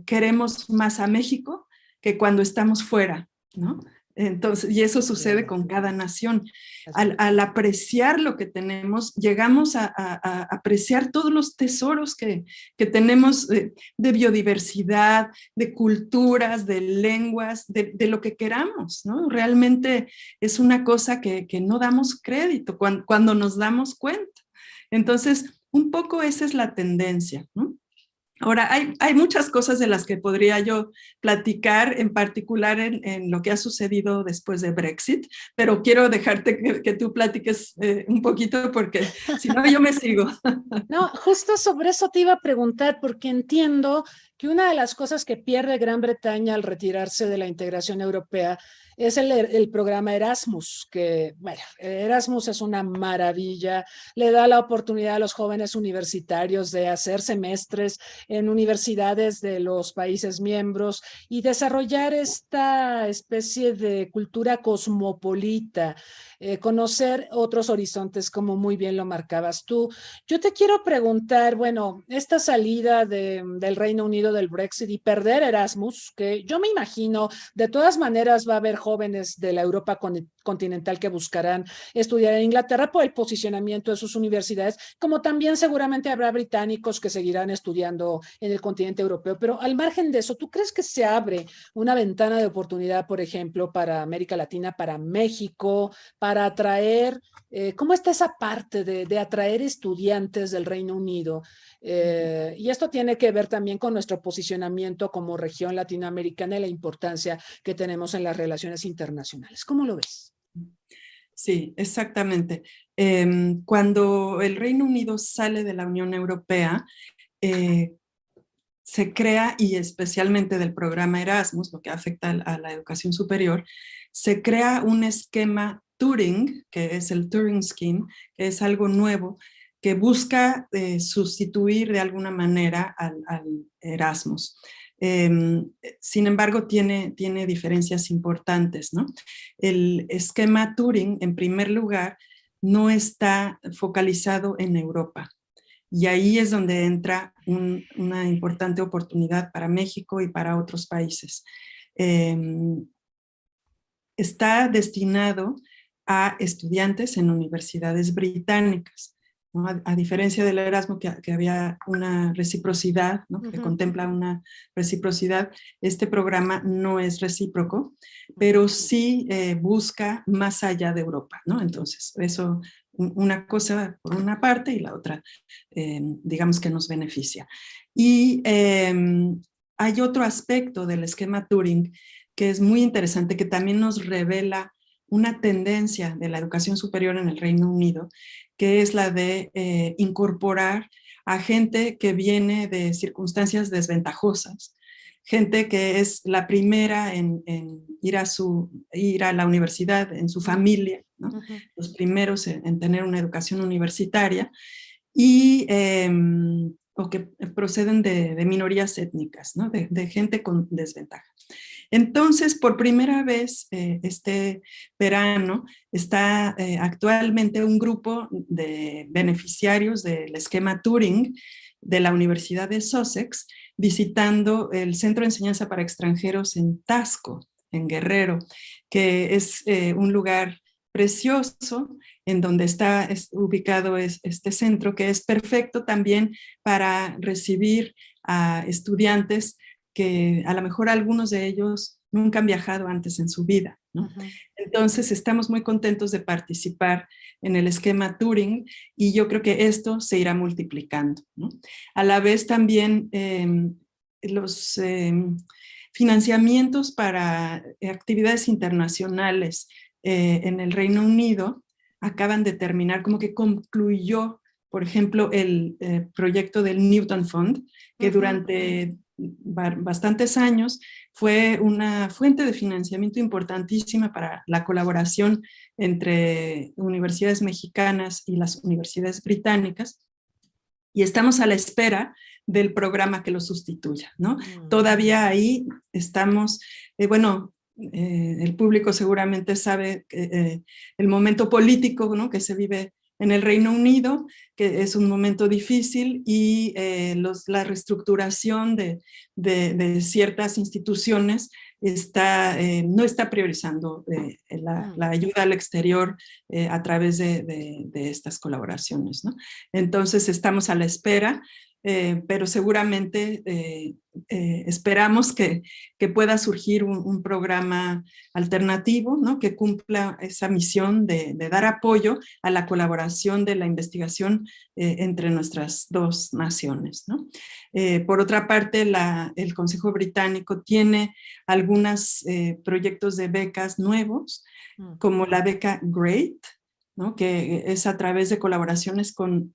queremos más a México que cuando estamos fuera, ¿no? Entonces, y eso sucede con cada nación. Al apreciar lo que tenemos, llegamos a apreciar todos los tesoros que tenemos de biodiversidad, de culturas, de lenguas, de lo que queramos, ¿no? Realmente es una cosa que no damos crédito cuando nos damos cuenta. Entonces, un poco esa es la tendencia, ¿no? Ahora, hay muchas cosas de las que podría yo platicar, en particular en lo que ha sucedido después de Brexit, pero quiero dejarte que tú platiques un poquito porque si no yo me sigo. No, justo sobre eso te iba a preguntar, porque entiendo que una de las cosas que pierde Gran Bretaña al retirarse de la integración europea es el programa Erasmus, que, bueno, Erasmus es una maravilla, le da la oportunidad a los jóvenes universitarios de hacer semestres en universidades de los países miembros y desarrollar esta especie de cultura cosmopolita, conocer otros horizontes, como muy bien lo marcabas tú. Yo te quiero preguntar, bueno, esta salida del Reino Unido del Brexit y perder Erasmus, que yo me imagino, de todas maneras va a haber jóvenes de la Europa continental que buscarán estudiar en Inglaterra por el posicionamiento de sus universidades, como también seguramente habrá británicos que seguirán estudiando en el continente europeo. Pero al margen de eso, ¿tú crees que se abre una ventana de oportunidad, por ejemplo, para América Latina, para México, para atraer, cómo está esa parte de atraer estudiantes del Reino Unido? Y esto tiene que ver también con nuestro nuestro posicionamiento como región latinoamericana y la importancia que tenemos en las relaciones internacionales. ¿Cómo lo ves? Sí, exactamente. Cuando el Reino Unido sale de la Unión Europea, se crea, y especialmente del programa Erasmus, lo que afecta a la educación superior, se crea un esquema Turing, que es el Turing Scheme, que es algo nuevo, que busca sustituir de alguna manera al Erasmus. Sin embargo, tiene diferencias importantes, ¿no? El esquema Turing, en primer lugar, no está focalizado en Europa. Y ahí es donde entra una importante oportunidad para México y para otros países. Está destinado a estudiantes en universidades británicas, ¿no? A diferencia del Erasmus, que había una reciprocidad, ¿no? Que contempla una reciprocidad, este programa no es recíproco, pero sí busca más allá de Europa, ¿no? Entonces, eso, una cosa por una parte y la otra, digamos que nos beneficia. Y hay otro aspecto del esquema Turing que es muy interesante, que también nos revela una tendencia de la educación superior en el Reino Unido, que es la de incorporar a gente que viene de circunstancias desventajosas, gente que es la primera en ir a la universidad en su familia, ¿no? Los primeros en tener una educación universitaria, y o que proceden de minorías étnicas, ¿no? de gente con desventaja. Entonces, por primera vez este verano está actualmente un grupo de beneficiarios del esquema Turing de la Universidad de Sussex visitando el Centro de Enseñanza para Extranjeros en Taxco, en Guerrero, que es un lugar precioso en donde está ubicado este centro, que es perfecto también para recibir a estudiantes que a lo mejor algunos de ellos nunca han viajado antes en su vida, ¿no? Entonces estamos muy contentos de participar en el esquema Turing y yo creo que esto se irá multiplicando, ¿no? A la vez también los financiamientos para actividades internacionales en el Reino Unido acaban de terminar, como que concluyó, por ejemplo, el proyecto del Newton Fund, que durante bastantes años fue una fuente de financiamiento importantísima para la colaboración entre universidades mexicanas y las universidades británicas, y estamos a la espera del programa que lo sustituya, ¿no? Todavía ahí estamos, el público seguramente sabe el momento político, ¿no? que se vive en el Reino Unido, que es un momento difícil, y la reestructuración de ciertas instituciones no está priorizando la ayuda al exterior a través de estas colaboraciones, ¿no? Entonces estamos a la espera, pero seguramente esperamos que pueda surgir un programa alternativo, ¿no? que cumpla esa misión de dar apoyo a la colaboración de la investigación entre nuestras dos naciones, ¿no? Por otra parte, el Consejo Británico tiene algunos proyectos de becas nuevos, como la beca GREAT, ¿no? que es a través de colaboraciones con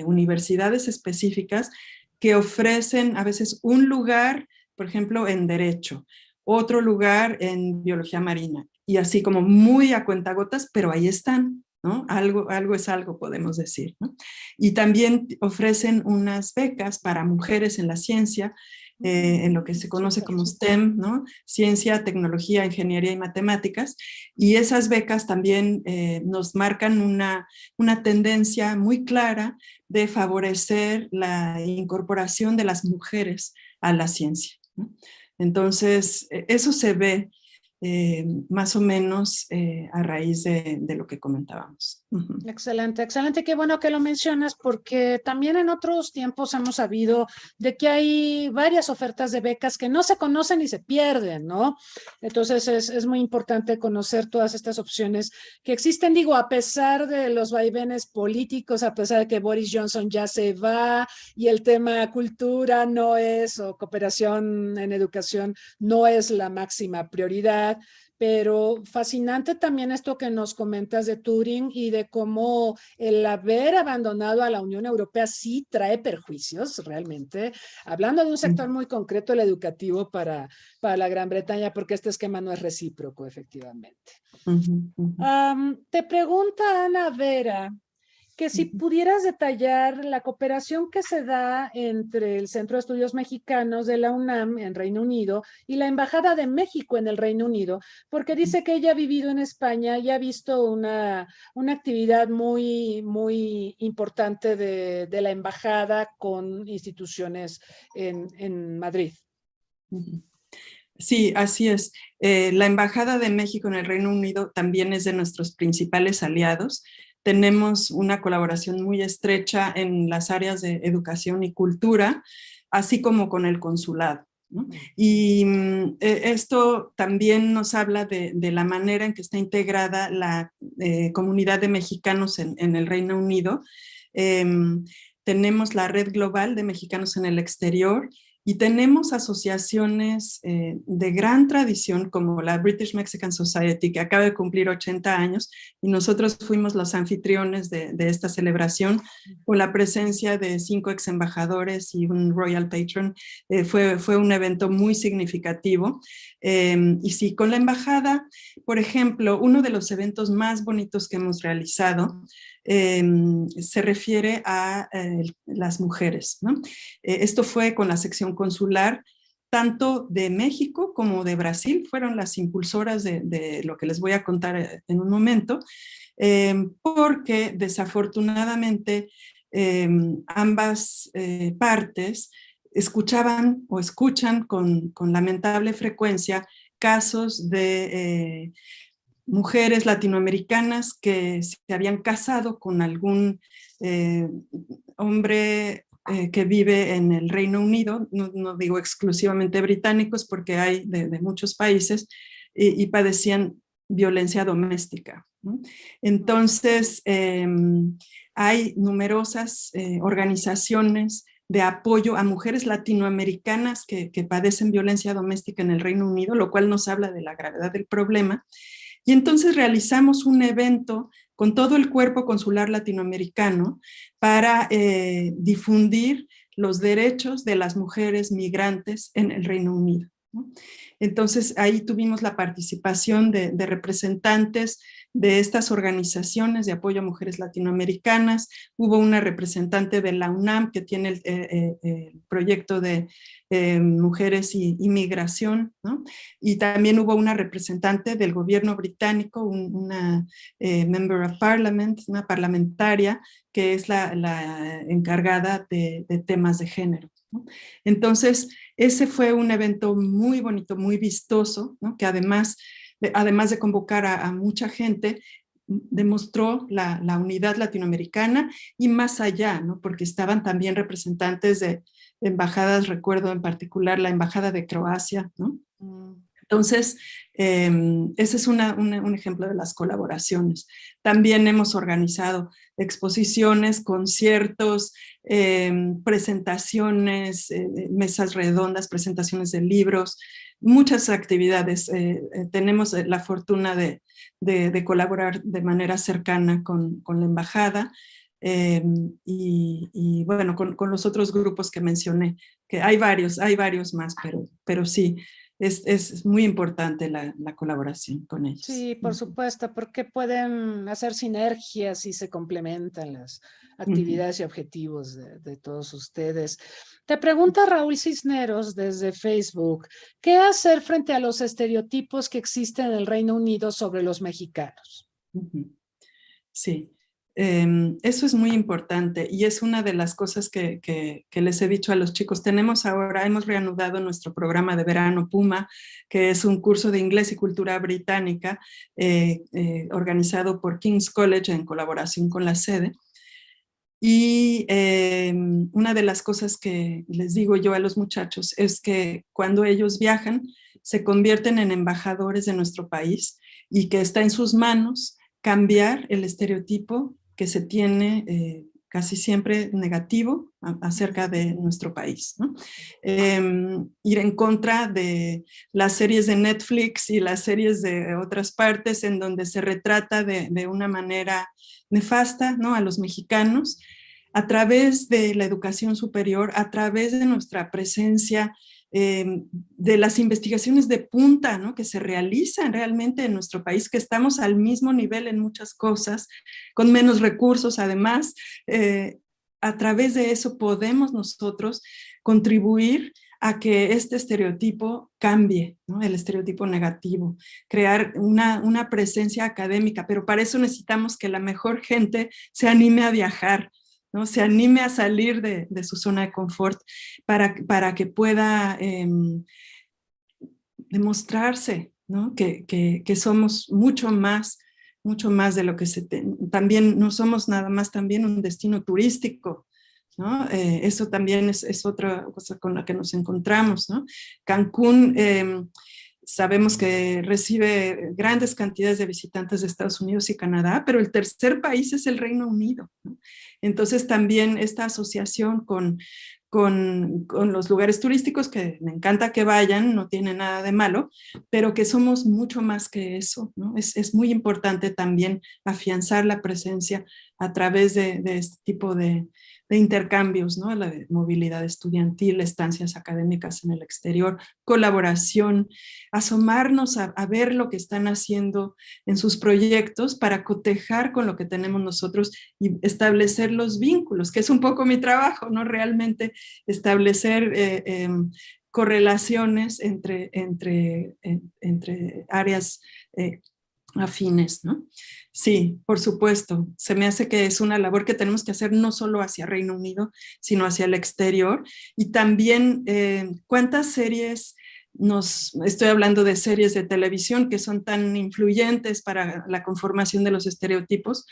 universidades específicas que ofrecen a veces un lugar, por ejemplo, en Derecho, otro lugar en Biología Marina, y así como muy a cuentagotas, pero ahí están, ¿no? Algo es algo, podemos decir, ¿no? Y también ofrecen unas becas para mujeres en la ciencia, en lo que se conoce como STEM, ¿no? Ciencia, tecnología, ingeniería y matemáticas, y esas becas también nos marcan una tendencia muy clara de favorecer la incorporación de las mujeres a la ciencia, ¿no? Entonces, eso se ve más o menos a raíz de lo que comentábamos. Excelente, excelente. Qué bueno que lo mencionas porque también en otros tiempos hemos sabido de que hay varias ofertas de becas que no se conocen y se pierden, ¿no? Entonces es muy importante conocer todas estas opciones que existen, digo, a pesar de los vaivenes políticos, a pesar de que Boris Johnson ya se va y el tema cultura no es, o cooperación en educación no es la máxima prioridad. Pero fascinante también esto que nos comentas de Turing y de cómo el haber abandonado a la Unión Europea sí trae perjuicios realmente, hablando de un sector muy concreto, el educativo para la Gran Bretaña, porque este esquema no es recíproco, efectivamente. Te pregunta Ana Vera, que si pudieras detallar la cooperación que se da entre el Centro de Estudios Mexicanos de la UNAM en Reino Unido y la Embajada de México en el Reino Unido, porque dice que ella ha vivido en España y ha visto una actividad muy, muy importante de la embajada con instituciones en Madrid. Sí, así es. La Embajada de México en el Reino Unido también es de nuestros principales aliados. Tenemos una colaboración muy estrecha en las áreas de educación y cultura, así como con el consulado, ¿no? Y esto también nos habla de la manera en que está integrada la comunidad de mexicanos en el Reino Unido. Tenemos la Red Global de Mexicanos en el Exterior y tenemos asociaciones de gran tradición como la British Mexican Society, que acaba de cumplir 80 años, y nosotros fuimos los anfitriones de esta celebración con la presencia de 5 ex embajadores y un Royal Patron. Fue un evento muy significativo. Y sí, con la embajada, por ejemplo, uno de los eventos más bonitos que hemos realizado se refiere a las mujeres, ¿no? Esto fue con la sección consular, tanto de México como de Brasil, fueron las impulsoras de lo que les voy a contar en un momento, porque desafortunadamente ambas partes escuchaban o escuchan con lamentable frecuencia casos de mujeres latinoamericanas que se habían casado con algún hombre que vive en el Reino Unido, no digo exclusivamente británicos porque hay de muchos países, y padecían violencia doméstica, ¿no? Entonces, hay numerosas organizaciones de apoyo a mujeres latinoamericanas que padecen violencia doméstica en el Reino Unido, lo cual nos habla de la gravedad del problema. Y entonces realizamos un evento con todo el cuerpo consular latinoamericano para difundir los derechos de las mujeres migrantes en el Reino Unido, ¿no? Entonces ahí tuvimos la participación de representantes de estas organizaciones de apoyo a mujeres latinoamericanas. Hubo una representante de la UNAM que tiene el proyecto de mujeres y migración, ¿no? Y también hubo una representante del gobierno británico, una Member of Parliament, una parlamentaria, que es la encargada de temas de género, ¿no? Entonces, ese fue un evento muy bonito, muy vistoso, ¿no? Que además de convocar a mucha gente, demostró la unidad latinoamericana y más allá, ¿no? Porque estaban también representantes de embajadas, recuerdo en particular la embajada de Croacia, ¿no? Entonces, ese es un ejemplo de las colaboraciones. También hemos organizado exposiciones, conciertos, presentaciones, mesas redondas, presentaciones de libros, muchas actividades. Tenemos la fortuna de colaborar de manera cercana con la embajada. Y bueno, con los otros grupos que mencioné, que hay varios más, pero sí, es muy importante la colaboración con ellos. Sí, por supuesto, porque pueden hacer sinergias y se complementan las actividades y objetivos de todos ustedes. Te pregunta Raúl Cisneros desde Facebook, ¿qué hacer frente a los estereotipos que existen en el Reino Unido sobre los mexicanos? Sí. Eso es muy importante y es una de las cosas que les he dicho a los chicos. Hemos reanudado nuestro programa de verano Puma, que es un curso de inglés y cultura británica organizado por King's College en colaboración con la sede. Y una de las cosas que les digo yo a los muchachos es que cuando ellos viajan se convierten en embajadores de nuestro país y que está en sus manos cambiar el estereotipo que se tiene casi siempre negativo acerca de nuestro país, ¿no? Ir en contra de las series de Netflix y las series de otras partes en donde se retrata de una manera nefasta, ¿no?, a los mexicanos, a través de la educación superior, a través de nuestra presencia, de las investigaciones de punta, ¿no?, que se realizan realmente en nuestro país, que estamos al mismo nivel en muchas cosas, con menos recursos además. A través de eso podemos nosotros contribuir a que este estereotipo cambie, ¿no?, el estereotipo negativo, crear una presencia académica, pero para eso necesitamos que la mejor gente se anime a viajar, ¿no?, se anime a salir de su zona de confort para que pueda demostrarse, ¿no?, que somos mucho más de lo que también no somos nada más también un destino turístico, ¿no? Eso también es otra cosa con la que nos encontramos, ¿no? Cancún, sabemos que recibe grandes cantidades de visitantes de Estados Unidos y Canadá, pero el tercer país es el Reino Unido, ¿no? Entonces también esta asociación con los lugares turísticos, que me encanta que vayan, no tiene nada de malo, pero que somos mucho más que eso, ¿no? Es muy importante también afianzar la presencia a través de este tipo de intercambios, ¿no? La movilidad estudiantil, estancias académicas en el exterior, colaboración, asomarnos a ver lo que están haciendo en sus proyectos para cotejar con lo que tenemos nosotros y establecer los vínculos, que es un poco mi trabajo, ¿no? Realmente establecer correlaciones entre áreas afines, ¿no? Sí, por supuesto. Se me hace que es una labor que tenemos que hacer no solo hacia Reino Unido, sino hacia el exterior. Y también, ¿cuántas series estoy hablando de series de televisión que son tan influyentes para la conformación de los estereotipos?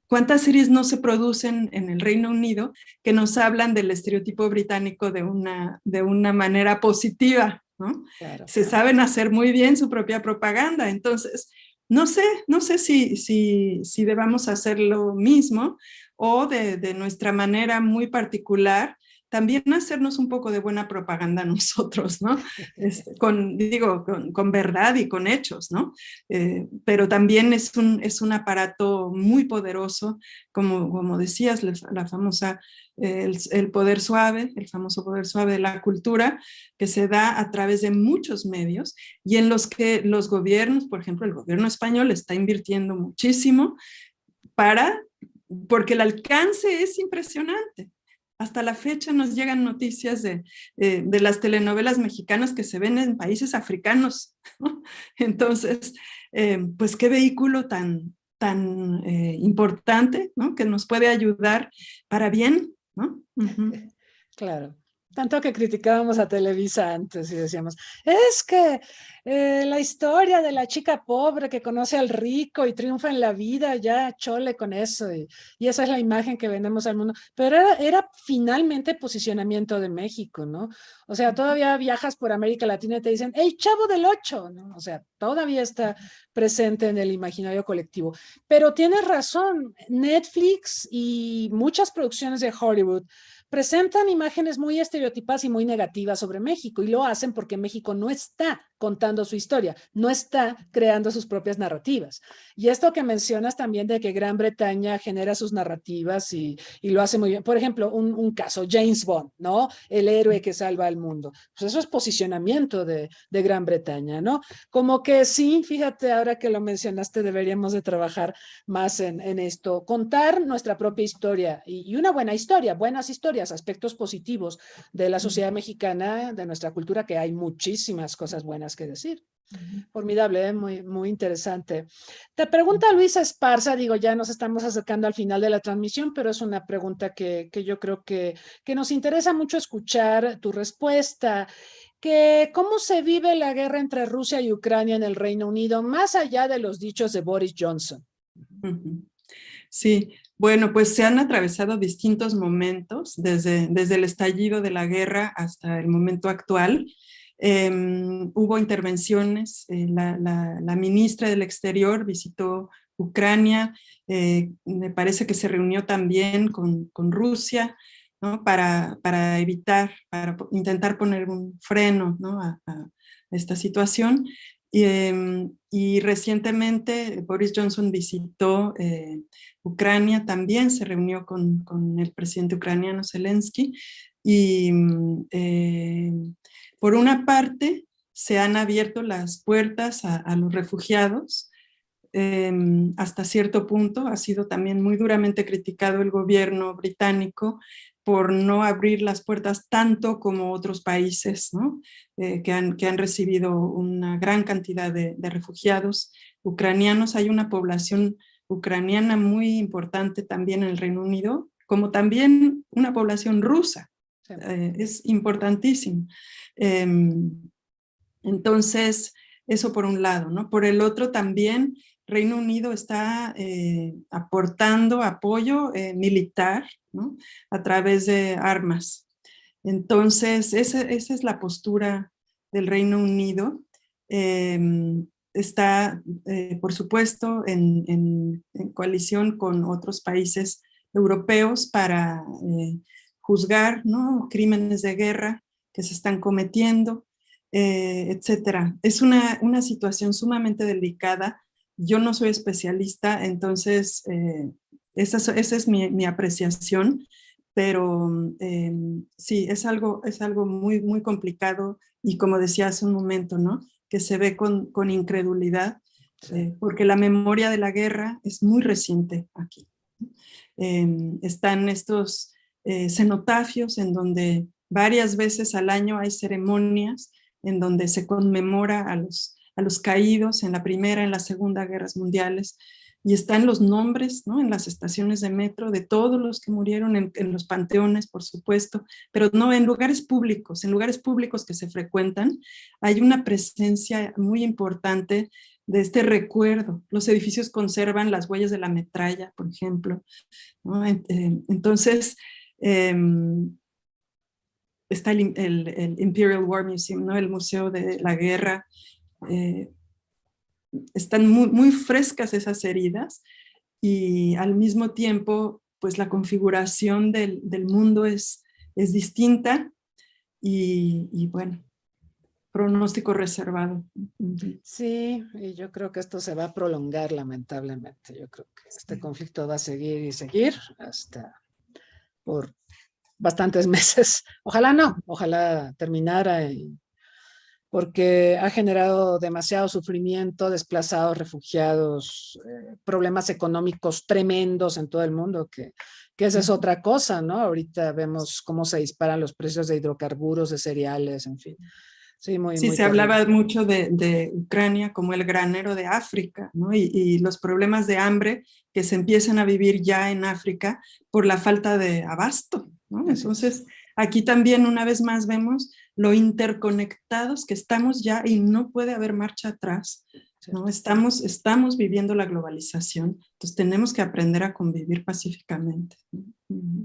¿Cuántas series no se producen en el Reino Unido que nos hablan del estereotipo británico de una manera positiva, ¿no? Claro. Se saben hacer muy bien su propia propaganda. Entonces, no sé si debamos hacer lo mismo o de nuestra manera muy particular, también hacernos un poco de buena propaganda nosotros, ¿no? Con verdad y con hechos, ¿no? Pero también es un aparato muy poderoso, como decías, la famosa, el poder suave, el famoso poder suave de la cultura, que se da a través de muchos medios y en los que los gobiernos, por ejemplo, el gobierno español está invirtiendo muchísimo porque el alcance es impresionante. Hasta la fecha nos llegan noticias de las telenovelas mexicanas que se ven en países africanos, ¿no? Entonces, pues qué vehículo tan importante, ¿no?, que nos puede ayudar para bien, ¿no? Uh-huh. Claro. Tanto que criticábamos a Televisa antes y decíamos, es que la historia de la chica pobre que conoce al rico y triunfa en la vida, ya chole con eso. Y esa es la imagen que vendemos al mundo. Pero era finalmente posicionamiento de México, ¿no? O sea, todavía viajas por América Latina y te dicen, el Chavo del Ocho, ¿no? O sea, todavía está presente en el imaginario colectivo. Pero tienes razón, Netflix y muchas producciones de Hollywood presentan imágenes muy estereotipadas y muy negativas sobre México y lo hacen porque México no está contando su historia, no está creando sus propias narrativas. Y esto que mencionas también de que Gran Bretaña genera sus narrativas y lo hace muy bien. Por ejemplo, un caso, James Bond, ¿no? El héroe que salva al mundo. Pues eso es posicionamiento de Gran Bretaña, ¿no? Como que sí, fíjate, ahora que lo mencionaste, deberíamos de trabajar más en esto, contar nuestra propia historia y una buena historia, buenas historias historias, aspectos positivos de la sociedad mexicana, de nuestra cultura, que hay muchísimas cosas buenas que decir. Formidable, muy, muy interesante. Te pregunta Luisa Esparza, digo, ya nos estamos acercando al final de la transmisión, pero es una pregunta que yo creo que nos interesa mucho escuchar tu respuesta. ¿Cómo se vive la guerra entre Rusia y Ucrania en el Reino Unido, más allá de los dichos de Boris Johnson? Sí, bueno, pues se han atravesado distintos momentos, desde el estallido de la guerra hasta el momento actual. Hubo intervenciones, la ministra del Exterior visitó Ucrania, me parece que se reunió también con Rusia, ¿no? para evitar, para intentar poner un freno, ¿no? a esta situación. Y recientemente Boris Johnson visitó Ucrania, también se reunió con el presidente ucraniano Zelensky y por una parte se han abierto las puertas a los refugiados. Hasta cierto punto ha sido también muy duramente criticado el gobierno británico por no abrir las puertas tanto como otros países, ¿no? que han recibido una gran cantidad de refugiados ucranianos. Hay una población ucraniana muy importante también en el Reino Unido, como también una población rusa. Sí. Es importantísimo. Entonces, eso por un lado, ¿no? Por el otro también, Reino Unido está aportando apoyo militar, ¿no? A través de armas. Entonces, esa es la postura del Reino Unido. Está, por supuesto, en coalición con otros países europeos para juzgar, ¿no? Crímenes de guerra que se están cometiendo, etcétera. Es una situación sumamente delicada. Yo no soy especialista, entonces esa es mi apreciación, pero sí, es algo muy, muy complicado y como decía hace un momento, ¿no? Que se ve con incredulidad, porque la memoria de la guerra es muy reciente aquí. Están estos cenotafios en donde varias veces al año hay ceremonias en donde se conmemora a los caídos en la Primera y en la Segunda Guerras Mundiales, y están los nombres, ¿no? En las estaciones de metro de todos los que murieron, en los panteones, por supuesto, pero no en lugares públicos que se frecuentan, hay una presencia muy importante de este recuerdo. Los edificios conservan las huellas de la metralla, por ejemplo, ¿no? Entonces, está el Imperial War Museum, ¿no? El Museo de la Guerra. Están muy, muy frescas esas heridas y al mismo tiempo, pues la configuración del mundo es distinta y bueno, pronóstico reservado. Sí, y yo creo que esto se va a prolongar lamentablemente. Yo creo que este conflicto va a seguir y seguir hasta por bastantes meses. Ojalá no, ojalá terminara, porque ha generado demasiado sufrimiento, desplazados, refugiados, problemas económicos tremendos en todo el mundo, que esa es otra cosa, ¿no? Ahorita vemos cómo se disparan los precios de hidrocarburos, de cereales, en fin. Sí, muy, sí, muy se terrible. hablaba mucho de Ucrania como el granero de África, ¿no? Y los problemas de hambre que se empiezan a vivir ya en África por la falta de abasto, ¿no? Entonces, aquí también una vez más vemos lo interconectados que estamos ya y no puede haber marcha atrás, ¿no? Estamos viviendo la globalización, entonces tenemos que aprender a convivir pacíficamente.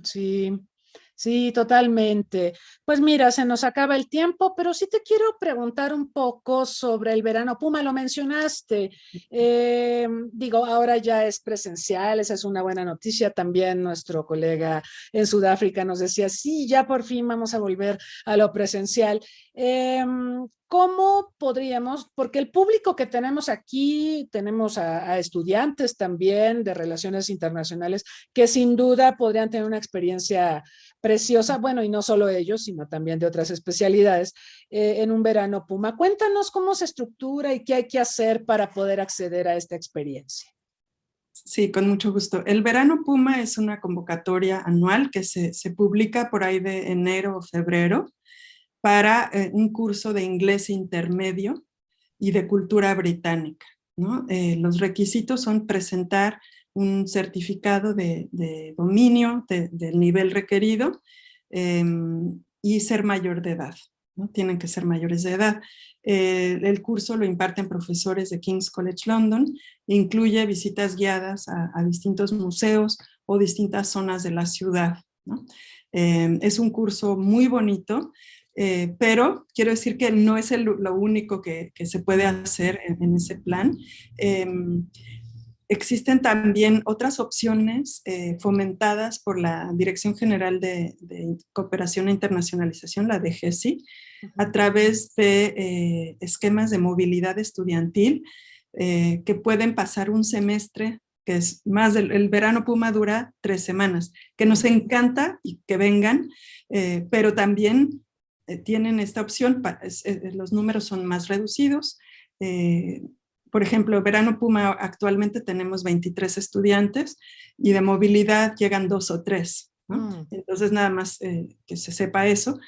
Sí. Sí, totalmente. Pues mira, se nos acaba el tiempo, pero sí te quiero preguntar un poco sobre el verano Puma, lo mencionaste. Digo, ahora ya es presencial, esa es una buena noticia. También nuestro colega en Sudáfrica nos decía, sí, ya por fin vamos a volver a lo presencial. ¿Cómo podríamos? Porque el público que tenemos aquí, tenemos a estudiantes también de relaciones internacionales que sin duda podrían tener una experiencia preciosa, bueno, y no solo ellos, sino también de otras especialidades, en un verano Puma. Cuéntanos cómo se estructura y qué hay que hacer para poder acceder a esta experiencia. Sí, con mucho gusto. El Verano Puma es una convocatoria anual que se publica por ahí de enero o febrero para un curso de inglés intermedio y de cultura británica, ¿no? Los requisitos son presentar un certificado de dominio del nivel requerido eh, y ser mayor de edad, ¿no? Tienen que ser mayores de edad. El curso lo imparten profesores de King's College London, incluye visitas guiadas a distintos museos o distintas zonas de la ciudad, ¿no? Es un curso muy bonito, pero quiero decir que no es lo único que se puede hacer en ese plan. Existen también otras opciones fomentadas por la Dirección General de Cooperación e Internacionalización, la DGESI, a través de esquemas de movilidad estudiantil que pueden pasar un semestre, que es más el Verano Puma dura 3 semanas, que nos encanta y que vengan, pero también tienen esta opción, los números son más reducidos. Por ejemplo, Verano Puma actualmente tenemos 23 estudiantes y de movilidad llegan 2 o 3, ¿no? Entonces, nada más que se sepa eso.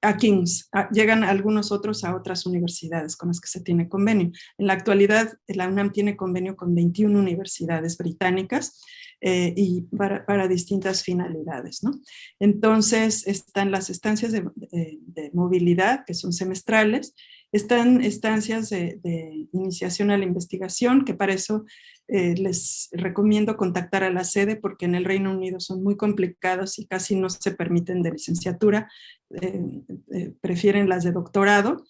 A King's, llegan algunos otros a otras universidades con las que se tiene convenio. En la actualidad, la UNAM tiene convenio con 21 universidades británicas y para distintas finalidades, ¿no? Entonces, están las estancias de movilidad, que son semestrales, están estancias de iniciación a la investigación, que para eso les recomiendo contactar a la sede, porque en el Reino Unido son muy complicados y casi no se permiten de licenciatura, prefieren las de doctorado,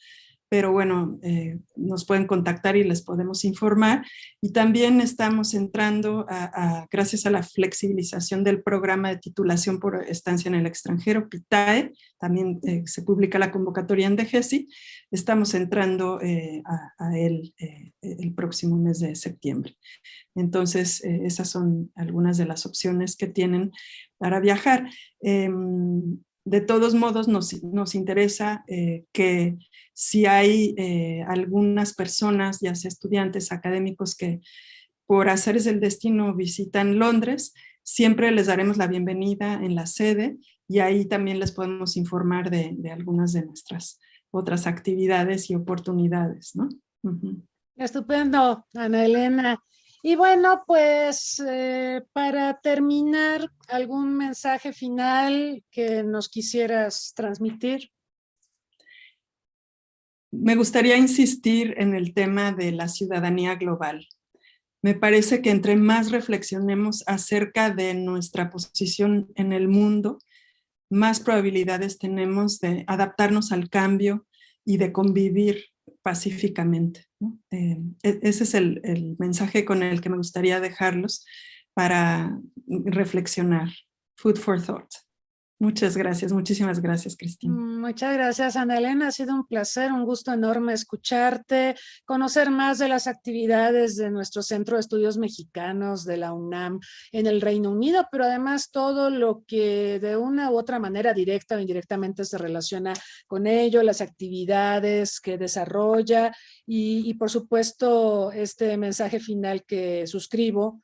pero bueno, nos pueden contactar y les podemos informar. Y también estamos entrando, gracias a la flexibilización del programa de titulación por estancia en el extranjero, PITAE, también se publica la convocatoria en DGESI, estamos entrando a él el próximo mes de septiembre. Entonces, esas son algunas de las opciones que tienen para viajar. De todos modos, nos interesa que si hay algunas personas, ya sea estudiantes, académicos, que por azares del destino visitan Londres, siempre les daremos la bienvenida en la sede y ahí también les podemos informar de algunas de nuestras otras actividades y oportunidades, ¿no? Estupendo, Ana Elena. Y bueno, pues para terminar, ¿algún mensaje final que nos quisieras transmitir? Me gustaría insistir en el tema de la ciudadanía global. Me parece que entre más reflexionemos acerca de nuestra posición en el mundo, más probabilidades tenemos de adaptarnos al cambio y de convivir pacíficamente, ¿no? Ese es el mensaje con el que me gustaría dejarlos para reflexionar. Food for thought. Muchas gracias, muchísimas gracias, Cristina. Muchas gracias, Ana Elena. Ha sido un placer, un gusto enorme escucharte, conocer más de las actividades de nuestro Centro de Estudios Mexicanos de la UNAM en el Reino Unido, pero además todo lo que de una u otra manera, directa o indirectamente, se relaciona con ello, las actividades que desarrolla y por supuesto, este mensaje final que suscribo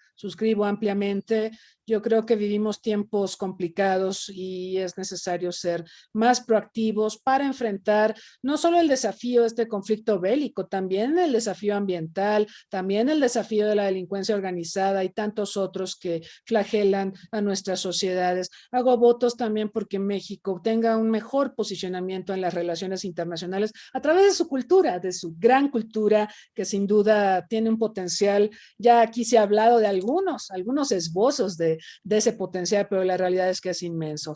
ampliamente. Yo creo que vivimos tiempos complicados y es necesario ser más proactivos para enfrentar no solo el desafío de este conflicto bélico, también el desafío ambiental, también el desafío de la delincuencia organizada y tantos otros que flagelan a nuestras sociedades. Hago votos también porque México tenga un mejor posicionamiento en las relaciones internacionales a través de su cultura, de su gran cultura, que sin duda tiene un potencial. Ya aquí se ha hablado de algunos esbozos de ese potencial, pero la realidad es que es inmenso.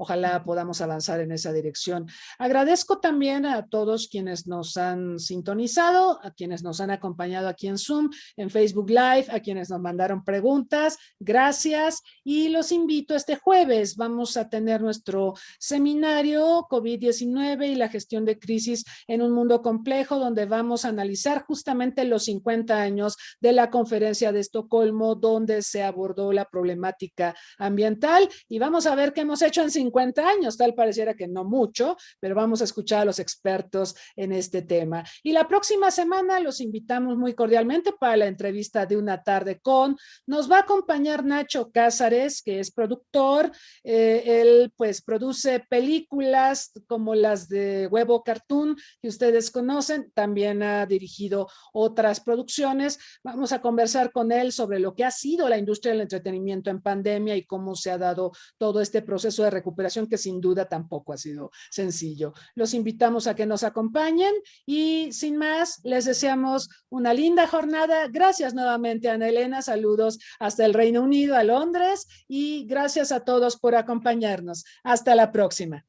Ojalá podamos avanzar en esa dirección. Agradezco también a todos quienes nos han sintonizado, a quienes nos han acompañado aquí en Zoom, en Facebook Live, a quienes nos mandaron preguntas. Gracias y los invito este jueves. Vamos a tener nuestro seminario COVID-19 y la gestión de crisis en un mundo complejo, donde vamos a analizar justamente los 50 años de la Conferencia de Estocolmo, donde se abordó la problemática problemática ambiental y vamos a ver qué hemos hecho en 50 años. Tal pareciera que no mucho, pero vamos a escuchar a los expertos en este tema. Y la próxima semana los invitamos muy cordialmente para la entrevista de Una Tarde con. Nos va a acompañar Nacho Cázares, que es productor. Él pues produce películas como las de Huevo Cartoon, que ustedes conocen. También ha dirigido otras producciones. Vamos a conversar con él sobre lo que ha sido la industria del entretenimiento en pandemia y cómo se ha dado todo este proceso de recuperación que sin duda tampoco ha sido sencillo. Los invitamos a que nos acompañen y sin más, les deseamos una linda jornada. Gracias nuevamente, Ana Elena. Saludos hasta el Reino Unido, a Londres, y gracias a todos por acompañarnos. Hasta la próxima.